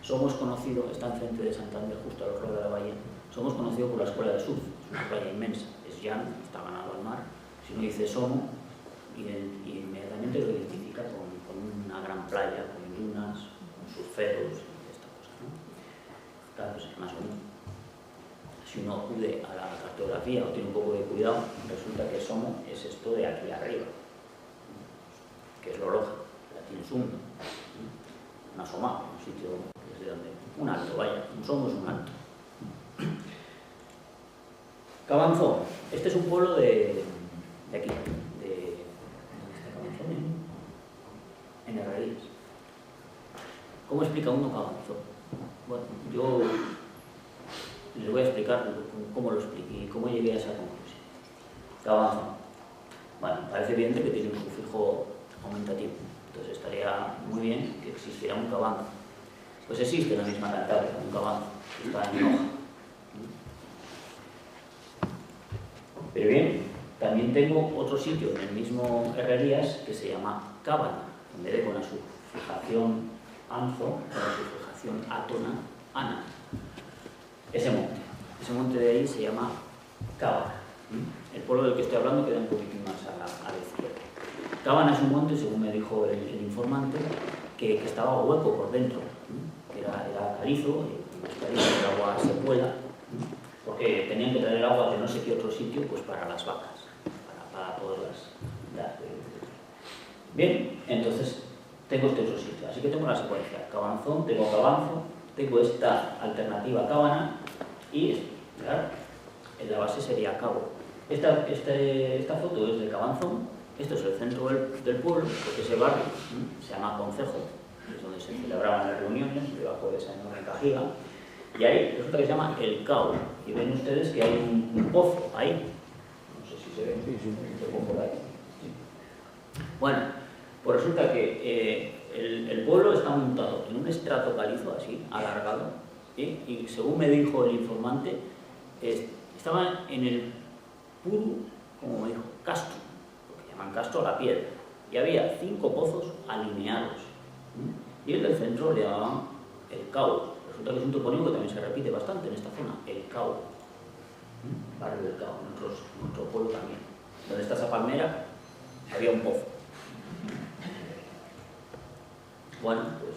Somos conocidos, está enfrente de Santander, justo al otro lado de la bahía, somos conocidos por la escuela de surf, es una playa inmensa, es llano, está ganado al mar. Si uno dice Somo, inmediatamente lo identifica con una gran playa, con dunas, con surferos, esta cosa, ¿no? Claro, es más o menos. Si uno acude a la cartografía o tiene un poco de cuidado, resulta que Somo es esto de aquí arriba, que es lo lógico, latín sundo, un asomado, un sitio desde donde, un alto, vaya, un Somo es un alto. Cabanzón, este es un pueblo de aquí, ¿dónde está Cabanzón? En Herrerías. ¿Cómo explica uno Cabanzón? Bueno, yo les voy a explicar cómo lo expliqué y cómo llegué a esa conclusión. Cabanzón. Bueno, parece evidente que tiene un sufijo aumentativo, entonces estaría muy bien que existiera un cabanzo. Pues existe en la misma Cantabria, un cabanzo, que está en Noja. Pero bien, también tengo otro sitio en el mismo Herrerías que se llama Cábana, en vez de con la sufijación anzo, con la sufijación átona, ana. Ese monte de ahí se llama Cábana. El pueblo del que estoy hablando queda un poquitín más a la izquierda. Cábana es un monte, según me dijo el informante, que estaba hueco por dentro, que era calizo, y el agua se cuela, porque tenían que traer el agua de no sé qué otro sitio, pues para las vacas, para poderlas dar. Bien, entonces tengo este otro sitio, así que tengo la secuencia: Cabanzón, tengo Cabanzo, tengo esta alternativa Cábana y, claro, en la base sería Cabo. Esta foto es de Cabanzón, esto es el centro del pueblo, porque ese barrio se llama Concejo, es donde se celebraban las reuniones, debajo de esa enorme cajiga. Y ahí resulta que se llama El Cao. Y ven ustedes que hay un pozo ahí. No sé si se ve. Un pozo por ahí. Sí. Bueno, pues resulta que el pueblo está montado en un estrato calizo, así, alargado. Y según me dijo el informante, estaba en el puro, como me dijo, castro. Porque llaman castro a la piedra. Y había 5 pozos alineados. Y el del centro le llamaban El Cao. Resulta que es un topónimo que también se repite bastante en esta zona, El Cao, barrio del Cao, en nuestro pueblo también. Donde está esa palmera, había un pozo. Bueno, pues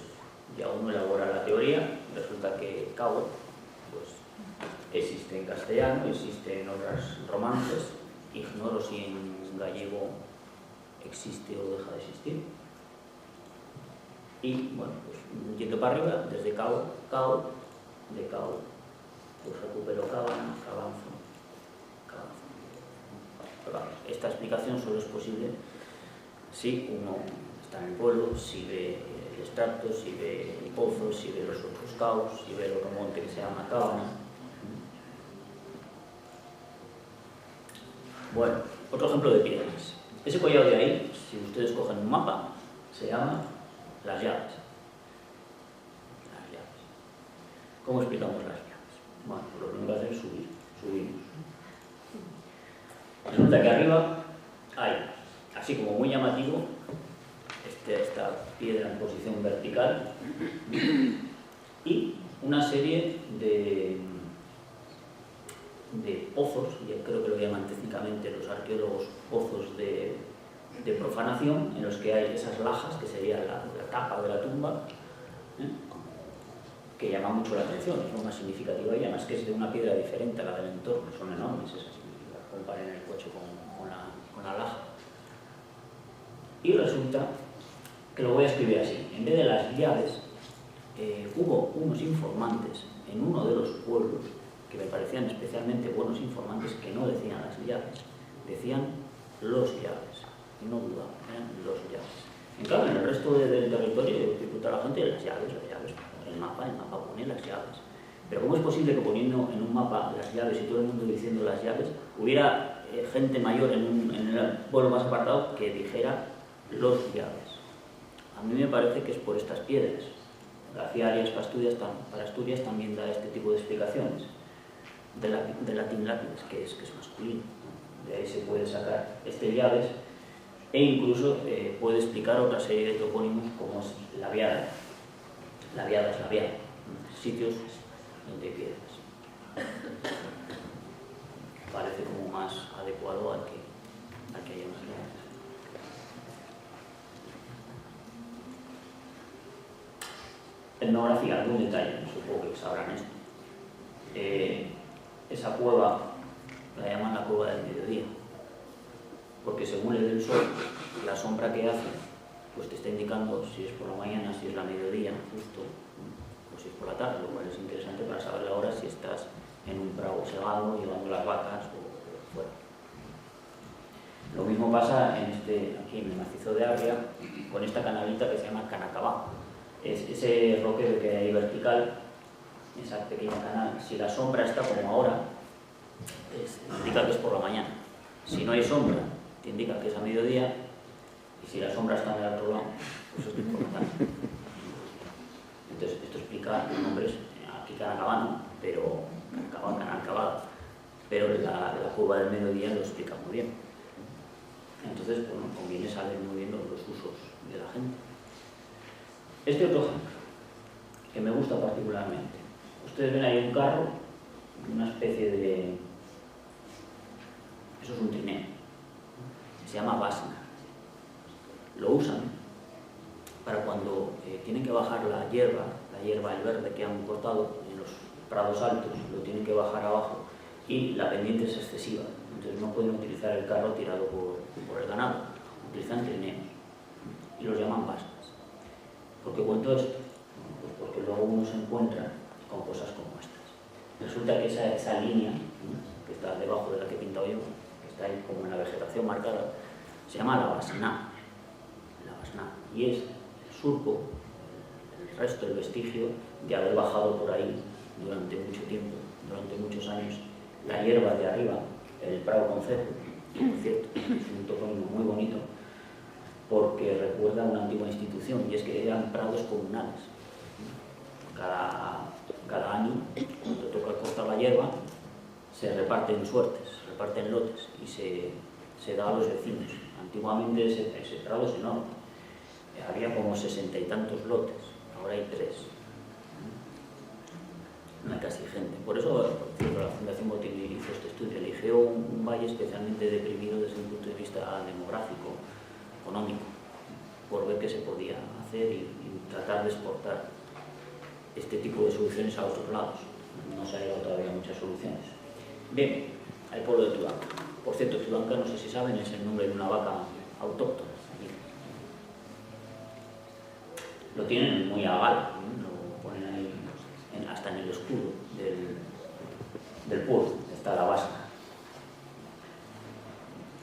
ya uno elabora la teoría, resulta que Cao, pues, existe en castellano, existe en otros romances, ignoro si en gallego existe o deja de existir. Y bueno, pues yendo para arriba, desde Cao, de Cao, pues recupero Cábana, Cabanzo. Pero vamos, esta explicación solo es posible si uno está en el pueblo, si ve el extracto, si ve el pozo, si ve los otros caos, si ve el otro monte que se llama Cábana. Bueno, otro ejemplo de piedras. Ese collado de ahí, si ustedes cogen un mapa, Se llama las llaves. Las llaves. ¿Cómo explicamos las llaves? Bueno, pues lo primero que hacer es subimos. Resulta que arriba hay, así como muy llamativo, esta piedra en posición vertical y una serie de pozos, yo creo que lo llaman técnicamente los arqueólogos pozos de profanación, en los que hay esas lajas, que sería la tapa de la tumba, que llama mucho la atención, es lo más significativo, y además que es de una piedra diferente a la del entorno, son enormes esas, si las comparen en el coche con la laja. Y resulta que lo voy a escribir así: en vez de las llaves, hubo unos informantes en uno de los pueblos que me parecían especialmente buenos informantes, que no decían las llaves, decían los llaves, y no dudaban, eran los llaves. En cambio, en el resto del territorio disfruta la gente de las llaves. El mapa pone las llaves. Pero ¿cómo es posible que poniendo en un mapa las llaves y todo el mundo diciendo las llaves, hubiera gente mayor en el pueblo más apartado que dijera los llaves? A mí me parece que es por estas piedras. García Arias para Asturias también da este tipo de explicaciones. De latín lápides, que es masculino. De ahí se puede sacar llaves, e incluso puede explicar otra serie de topónimos, como es labiada. Labiada es labial, sitios donde hay piedras. Parece como más adecuado al que haya unas llaves. Etnografía, algún detalle, supongo que sabrán esto. Esa cueva la llaman la cueva del mediodía, porque según le dé el sol, la sombra que hace, pues te está indicando si es por la mañana, si es la mediodía, justo, o si es por la tarde, lo cual es interesante para saber la hora si estás en un prado segado, llevando las vacas o fuera. Lo mismo pasa aquí en el macizo de Arria, con esta canalita que se llama Canacabá. Es ese roquero que hay vertical, esa pequeña canal, si la sombra está como ahora, indica que es por la mañana. Si no hay sombra, te indica que es a mediodía, y si la sombra está en el otro lado, pues es por la tarde. Entonces, esto explica los nombres, aquí Canacabá, pero Canacabá, pero la cueva del mediodía lo explica muy bien. Entonces, bueno, conviene saber muy bien los usos de la gente. Este otro ejemplo, que me gusta particularmente. Ustedes ven ahí un carro, una especie de... Eso es un trineo. Se llama basna. Lo usan para cuando tienen que bajar la hierba, el verde que han cortado en los prados altos, lo tienen que bajar abajo y la pendiente es excesiva. Entonces no pueden utilizar el carro tirado por el ganado. Utilizan trineos y los llaman basnas. ¿Por qué cuento esto? Pues porque luego uno se encuentra con cosas como estas. Resulta que esa línea, que está debajo de la que he pintado yo, que está ahí como en la vegetación marcada, se llama la basná. Y es el surco, el resto, el vestigio de haber bajado por ahí durante mucho tiempo, durante muchos años, la hierba de arriba, el prado concejo, que por cierto es un topónimo muy bonito, porque recuerda a una antigua institución, y es que eran prados comunales. Cada año, cuando toca cortar la hierba, se reparten suertes, se reparten lotes, y se da a los vecinos. Antiguamente ese prado es enorme. Había como 60 y tantos lotes, ahora hay 3. No hay casi gente. Por eso, por cierto, la Fundación Botín hizo este estudio. Eligió un valle especialmente deprimido desde un punto de vista demográfico, económico, por ver qué se podía hacer y tratar de exportar este tipo de soluciones a otros lados. No se ha llegado todavía a muchas soluciones. Bien, el pueblo de Tudanca. Por cierto, Tudanca, no sé si saben, es el nombre de una vaca autóctona. Lo tienen muy a gala, lo ponen ahí hasta en el escudo del pueblo, está la vasca.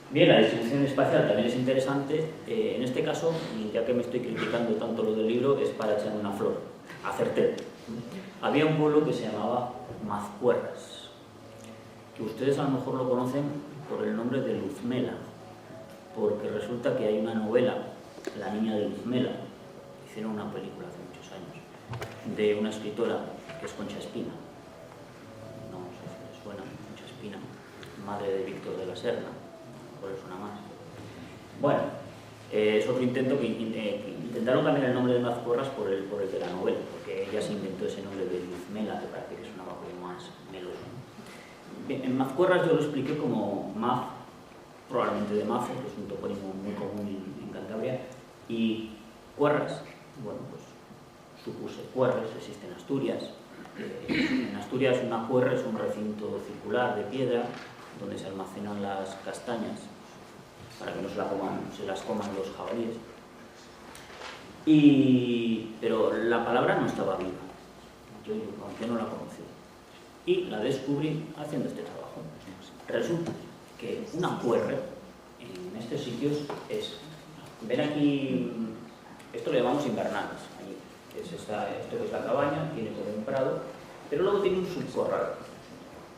Bien, la distribución espacial también es interesante. En este caso, ya que me estoy criticando tanto lo del libro, es para echarme una flor, acerté. Había un pueblo que se llamaba Mazcuerras, que ustedes a lo mejor lo conocen por el nombre de Luzmela, porque resulta que hay una novela La niña de Luzmela, hicieron una película hace muchos años, de una escritora que es Concha Espina. No sé si les suena, Concha Espina, madre de Víctor de la Serna, por eso suena más. Bueno, es otro intento que intentaron cambiar el nombre de Mazcuerras por el de la novela, porque ella se inventó ese nombre de Luzmela, que parece que sonaba como más meloso. Bien, en Mazcuerras yo lo expliqué como Maz, probablemente de Mazo, que es un topónimo muy común en Cantabria, y Cuerras, bueno, pues supuse Cuerres, existe en Asturias. En Asturias una cuerra es un recinto circular de piedra donde se almacenan las castañas para que no se las coman los jabalíes. Pero la palabra no estaba viva, yo no la conocía y la descubrí haciendo este trabajo. Resulta que una cuerre en estos sitios es, ven aquí, esto lo llamamos invernales, esto que es la cabaña, tiene todo un prado, pero luego tiene un subcorral.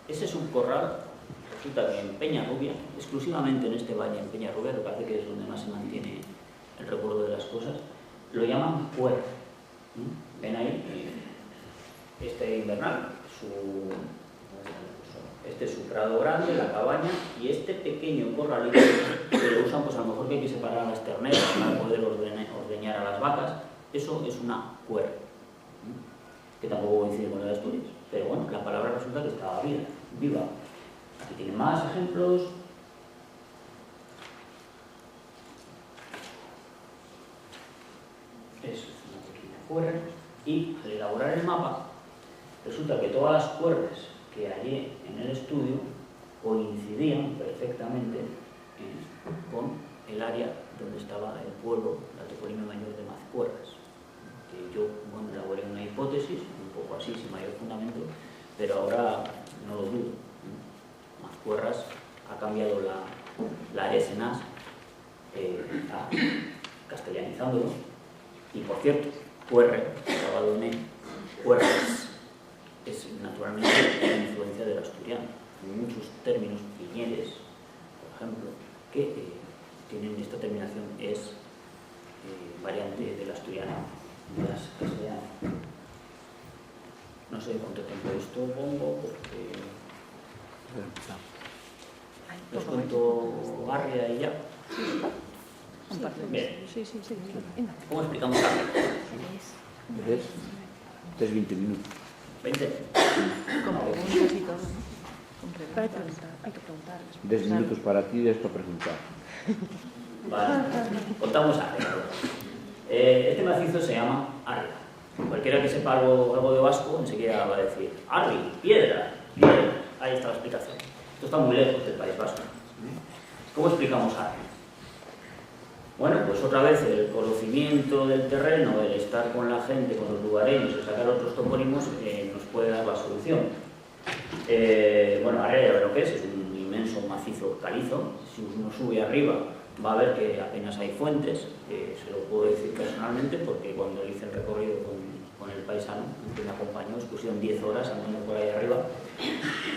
Ese subcorral resulta que en Peñarrubia, exclusivamente en este valle, en Peñarrubia, que parece que es donde más se mantiene el recuerdo de las cosas, lo llaman cuerre. Ven ahí, este invernal, este es su prado grande, la cabaña, y este pequeño corralito que lo usan, pues a lo mejor que hay que separar a las terneras para poder ordeñar a las vacas, eso es una cuerre, que tampoco coincide con la de Asturias, pero bueno, la palabra resulta que estaba viva. Aquí tiene más ejemplos. Es una pequeña cuerre, y al elaborar el mapa, resulta que todas las cuerres que hallé en el estudio coincidían perfectamente con el área donde estaba el pueblo, la toponimia mayor de Mazcuerras, que yo, bueno, elaboré una hipótesis, un poco así, sin mayor fundamento, pero ahora no lo dudo. Mazcuerras ha cambiado la escenas, castellanizándolo, y por cierto, cuerre, acabado en cuerres, es naturalmente la influencia del asturiano. Hay muchos términos, piñeres, por ejemplo, que tienen esta terminación, es variante del asturiano, de las castellanas. No sé cuánto tiempo esto pongo, porque os cuento Arria y ya. Bien. ¿Cómo explicamos Arria? 20 minutos. 20. Con preguntas y todo, ¿no? Hay que preguntar. 10 minutos para ti y 10 para preguntar. Vale, contamos Arria. Este macizo se llama Arria. Cualquiera que sepa algo de vasco enseguida va a decir Arri, piedra. Ahí está la explicación. Esto está muy lejos del País Vasco. ¿Cómo explicamos Arria? Bueno, pues otra vez el conocimiento del terreno, el estar con la gente, con los lugareños, el sacar otros topónimos, nos puede dar la solución. Bueno, Arria ya ve lo que es un inmenso macizo calizo. Si uno sube arriba va a ver que apenas hay fuentes, se lo puedo decir personalmente porque cuando hice el recorrido con el paisano que me acompañó, pusieron 10 horas andando por ahí arriba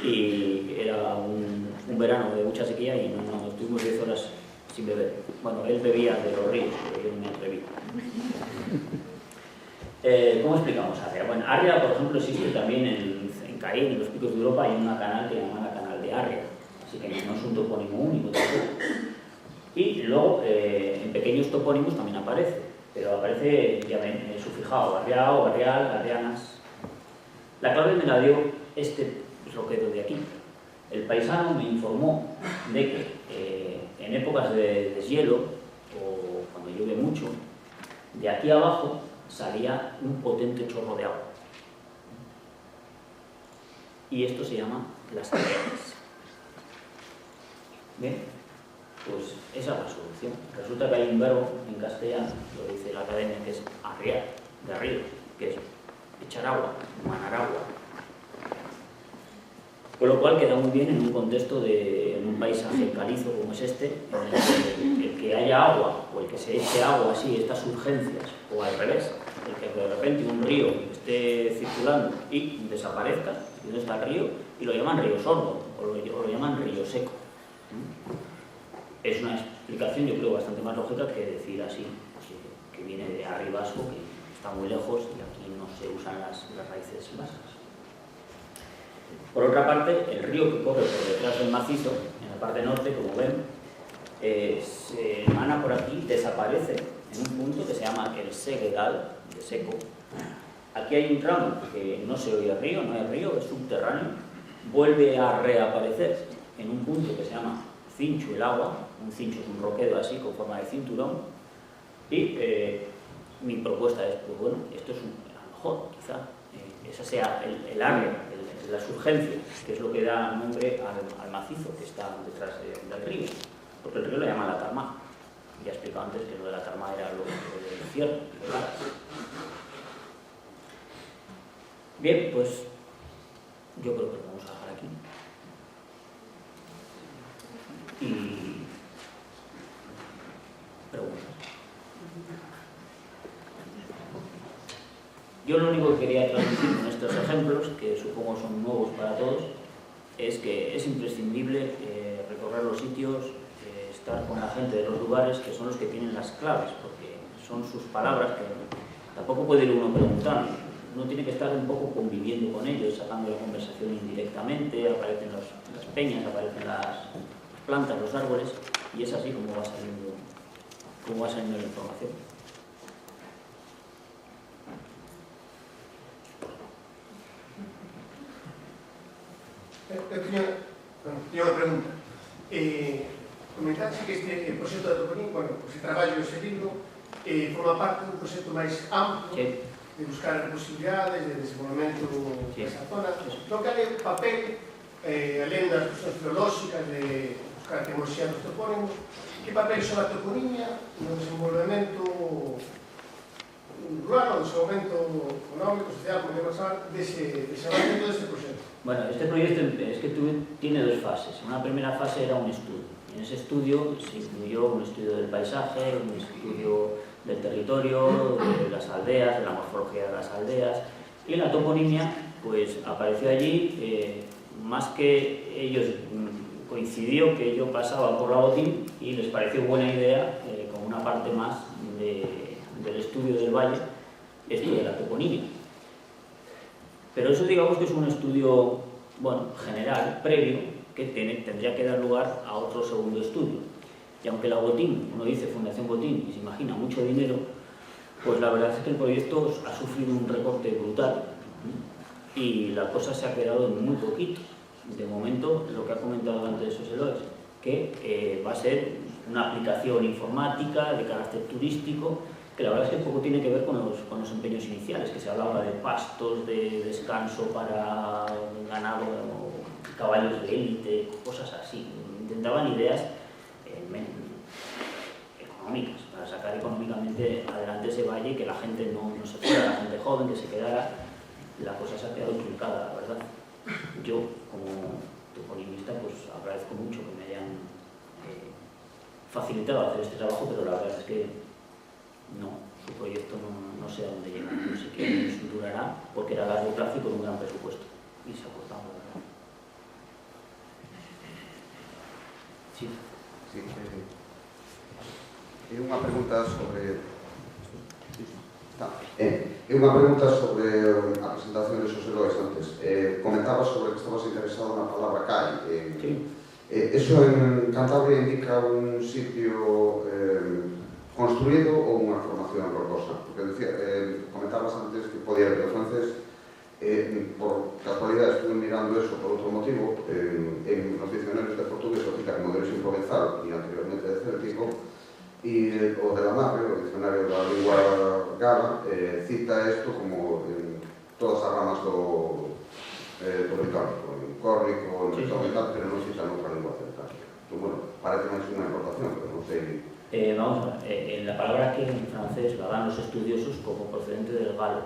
y era un verano de mucha sequía y no estuvimos 10 horas sin beber. Bueno, él bebía de los ríos, pero yo no me atreví. ¿Cómo explicamos Arria? Bueno, Arria, por ejemplo, existe también en Caín, en los picos de Europa, hay una canal que llaman la canal de Arria, así que no es un topónimo único tampoco. Y luego, en pequeños topónimos también aparece, pero aparece, ya ven, sufijado, Arriao, Barrial, Arrianas. La clave me la dio este roquero de aquí. El paisano me informó de que en épocas de deshielo, o cuando llueve mucho, de aquí abajo salía un potente chorro de agua. Y esto se llama las Arrianas. ¿Bien? Pues esa es la solución. Resulta que hay un verbo en castellano, lo dice la academia, que es arriar, de río, que es echar agua, manar agua. Con lo cual queda muy bien en un contexto en un paisaje calizo como es este, en el que haya agua, o el que se eche agua así, estas urgencias, o al revés, el que de repente un río esté circulando y desaparezca, y no está el río, y lo llaman río sordo, o lo llaman río seco. Es una explicación, yo creo, bastante más lógica que decir así, viene de Arri vasco, que está muy lejos y aquí no se usan las raíces vascas. Por otra parte, el río que corre por detrás del macizo, en la parte norte, como ven, se emana por aquí, desaparece en un punto que se llama el Seguedal, de seco. Aquí hay un tramo que no se oye el río, no hay río, es subterráneo, vuelve a reaparecer en un punto que se llama Cincho el Agua, un cincho es un roquedo así con forma de cinturón, y mi propuesta es, pues bueno, esto es a lo mejor, quizá, esa sea el área, la surgencia, que es lo que da nombre al macizo que está detrás del río, porque el río lo llaman la Tarma. Ya he explicado antes que lo de la Tarma era lo del cierre. Bien, pues yo creo que lo vamos a dejar aquí. Y preguntas. Yo lo único que quería transmitir con estos ejemplos, que supongo son nuevos para todos, es que es imprescindible recorrer los sitios, estar con la gente de los lugares, que son los que tienen las claves, porque son sus palabras que tampoco puede ir uno preguntando. Uno tiene que estar un poco conviviendo con ellos, sacando la conversación indirectamente, aparecen las peñas, aparecen las plantas, los árboles, y es así como va saliendo la información. Eu tiña unha pregunta. Comentaste que este proxecto de toponímica, bueno, ese traballo, ese libro, forma parte dun proxecto máis amplo, Sí. de buscar posibilidades de desenvolvemento desa zona. Non cal é o papel, alén das cuestións filolóxicas, de buscar a etimoloxía dos topónimos, que papel xoga a toponimia no desenvolvemento rural, no desenvolvemento económico, social, como queremos falar, dese desenvolvemento deste proxecto? Bueno, este proyecto es que tiene dos fases. Una primera fase era un estudio. En ese estudio se incluyó un estudio del paisaje, un estudio del territorio, de las aldeas, de la morfología de las aldeas. Y la toponimia, pues apareció allí, más que ellos, coincidió que yo pasaba por la Botín y les pareció buena idea, como una parte más del estudio del valle, esto de la toponimia. Pero eso digamos que es un estudio, bueno, general, previo, que tendría que dar lugar a otro segundo estudio. Y aunque la Botín, uno dice Fundación Botín y se imagina mucho dinero, pues la verdad es que el proyecto ha sufrido un recorte brutal y la cosa se ha quedado en muy poquito. De momento, lo que ha comentado antes José Lois, que va a ser una aplicación informática de carácter turístico, que la verdad es que poco tiene que ver con los empeños iniciales, que se hablaba de pastos, de descanso para ganado, caballos de élite, cosas así. Intentaban ideas económicas, para sacar económicamente adelante ese valle y que la gente no se fuera, la gente joven que se quedara. La cosa se ha quedado truncada, la verdad. Yo, como toponimista, pues agradezco mucho que me hayan facilitado hacer este trabajo, pero la verdad es que no, su proyecto no sé a dónde llega, no sé qué años durará, porque era a largo plazo y con un gran presupuesto. Y se ha cortado, la verdad. Sí. Sí, unha pregunta sobre... unha pregunta sobre a presentación de Xosé Lois antes. Comentabas sobre que estabas interesado na palabra CAI. Sí. Eso en Cantabria indica un sitio construído ou unha formación rocosa? Porque decía, comentabas antes que podía haber francés, por casualidad estuve mirando eso por outro motivo, en los diccionarios de portugués o cita como derecho provenzal e anteriormente de céltico, e o de la Marre, o diccionario da lingua gala, cita isto como en todas as ramas do británico, en córnico, en tal, pero non cita noutra lingua celta. Entón, bueno, parece máis unha importación, pero non sei. Vamos a ver, la palabra que en francés la dan los estudiosos como procedente del galo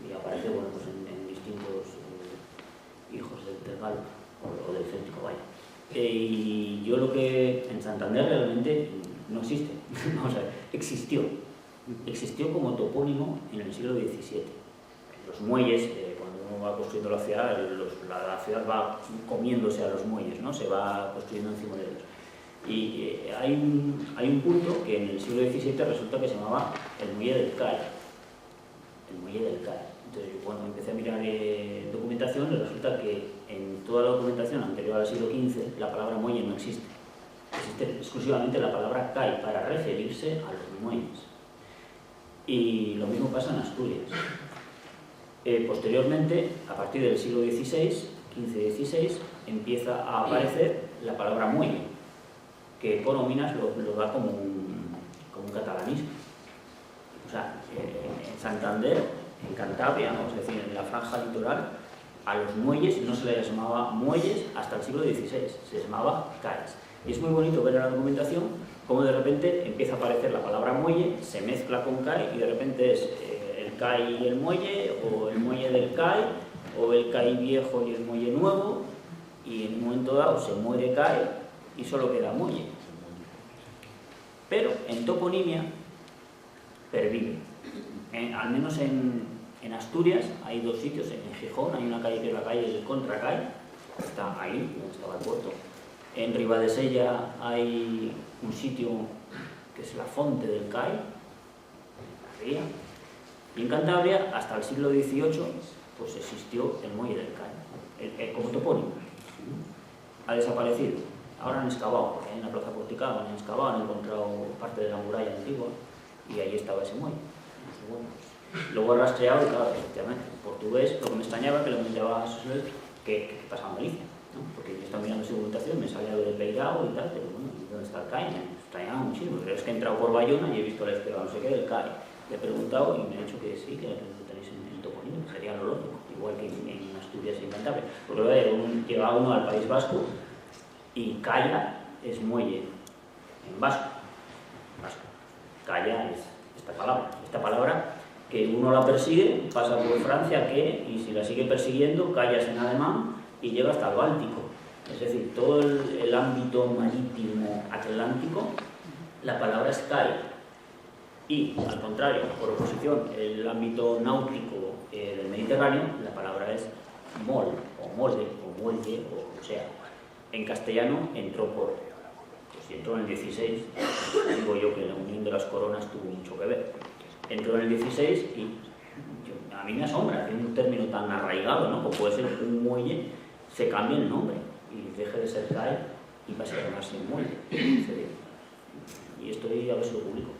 y aparece, bueno, pues en distintos hijos del galo o del céltico, vaya. Y yo lo que en Santander realmente no existe, vamos a ver, existió como topónimo en el siglo XVII. Los muelles, cuando uno va construyendo la ciudad, la ciudad va comiéndose a los muelles, ¿no? Se va construyendo encima de ellos. Y hay un punto que en el siglo XVII resulta que se llamaba el muelle del CAI. El muelle del CAI. Entonces, cuando empecé a mirar documentación, resulta que en toda la documentación anterior al siglo XV la palabra muelle no existe. Existe exclusivamente la palabra CAI para referirse a los muelles. Y lo mismo pasa en Asturias. Posteriormente, a partir del siglo XVI, XV-XVI, empieza a aparecer la palabra muelle, que Econominas lo da como un catalanismo. O sea, en Santander, en Cantabria, ¿no? Es decir, en la franja litoral, a los muelles no se les llamaba muelles hasta el siglo XVI, se les llamaba CAIs. Y es muy bonito ver en la documentación cómo de repente empieza a aparecer la palabra muelle, se mezcla con CAI y de repente es el CAI y el muelle, o el muelle del CAI, o el CAI viejo y el muelle nuevo, y en un momento dado se muere CAI y solo queda muelle. Pero en toponimia pervive. Al menos en Asturias hay dos sitios. En Gijón hay una calle que es la calle del Contracai, está ahí, donde estaba el puerto. En Ribadesella hay un sitio que es la Fonte del CAI, la ría. Y en Cantabria, hasta el siglo XVIII, pues existió el muelle del CAI, como topónimo. Ha desaparecido. Ahora han excavado, porque hay una plaza porticada, han excavado, han encontrado parte de la muralla antigua y ahí estaba ese muelle. Bueno, luego he rastreado y claro, efectivamente, en portugués lo que me extrañaba que lo miraba que pasaba en Galicia, ¿no? Porque yo estaba mirando su documentación, me salía lo de Peirao y tal, pero bueno, ¿dónde está el CAI? Me extrañaba muchísimo, pero es que he entrado por Bayona y he visto la estela, no sé qué, del CAI. Le he preguntado y me ha dicho que sí, que lo tenéis en toponimia, que sería lo lógico, igual que en Asturias y en Cantabria. Porque llega uno al País Vasco y calla es muelle en vasco. Calla es esta palabra que uno la persigue, pasa por Francia, y si la sigue persiguiendo, callas en alemán y llega hasta el Báltico. Es decir, todo el ámbito marítimo atlántico, la palabra es CAI. Y, al contrario, por oposición, el ámbito náutico del Mediterráneo, la palabra es mol, o molde, o muelle, o sea, en castellano entró entró en el 16, digo yo que la unión de las coronas tuvo mucho que ver. Entró en el 16 y a mí me asombra que un término tan arraigado, ¿no? Como puede ser un muelle, se cambie el nombre y deje de ser CAI y pase a llamarse muelle. Y esto a ver si lo publico.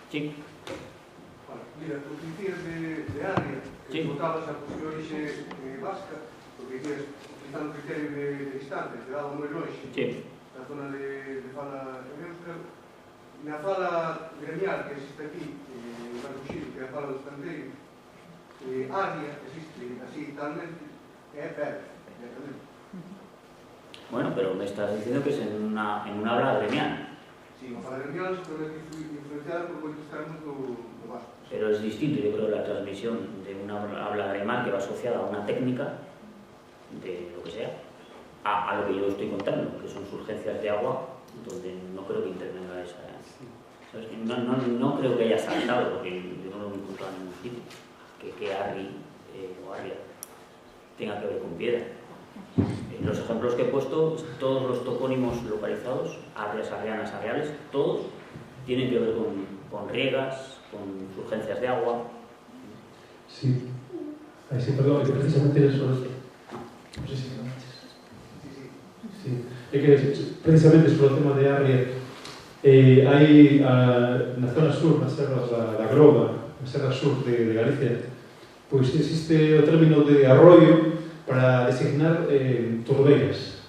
Sí. Mira, tú decías de área, que votabas a posteriori vasca, porque decías, utilizando o criterio de distancia, te daba moi longe, na zona de fala euskal, na fala gremial que existe aquí, en Barbuxido, que é a fala do estanteiro, área existe así talmente, é perto, directamente. Bueno, pero me estás diciendo que es en una habla gremial. Sí, a fala gremial se pode influenciar por moitos tramos do vasco. Pero es distinto, yo creo, la transmisión de una habla gremial que va asociada a una técnica de lo que sea, a lo que yo estoy contando, que son surgencias de agua, donde no creo que intervenga esa. ¿Sabes? No creo que haya saltado, porque yo no lo he encontrado en ningún sitio, que Arri o Arria tenga que ver con piedra. Los ejemplos que he puesto, todos los topónimos localizados, arrias, arrianas, arreales, todos tienen que ver con riegas, con surgencias de agua. Sí. Ahí sí, perdón, que precisamente eso es. No sé si me lo dices. Sí. Es que precisamente sobre el tema de Arria, hay na zona sur, nas serras da Groba, na serra sur de Galicia, pois existe o término de arroio para designar turberas,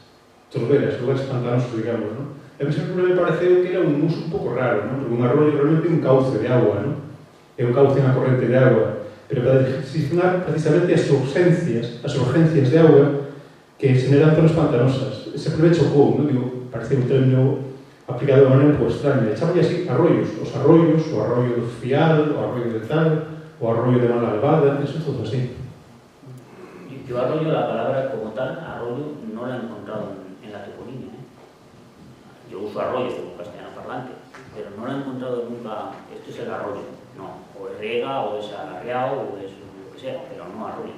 lugares pantanosos, digamos, ¿no? A mí sempre me pareceu que era un uso un pouco raro, ¿no? Porque un arroio realmente é un cauce de agua, ¿no? É un cauce na corrente de agua, pero para designar precisamente as urgencias de agua que generan zonas pantanosas. Sempre me chocou, ¿no? Digo, parecía un término aplicado de maneira un pouco extraña. Chamalle así arroios, o arroio do Fial, o arroio de tal, o arroio de Malalbada, eso todo así. Yo arroyo, la palabra como tal, arroyo, no la he encontrado en la toponimia, ¿eh? Yo uso arroyo como castellano parlante, pero no la he encontrado nunca, esto es el arroyo, no, o es riega, o es arreao, o es lo que sea, pero no arroyo.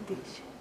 Dixe.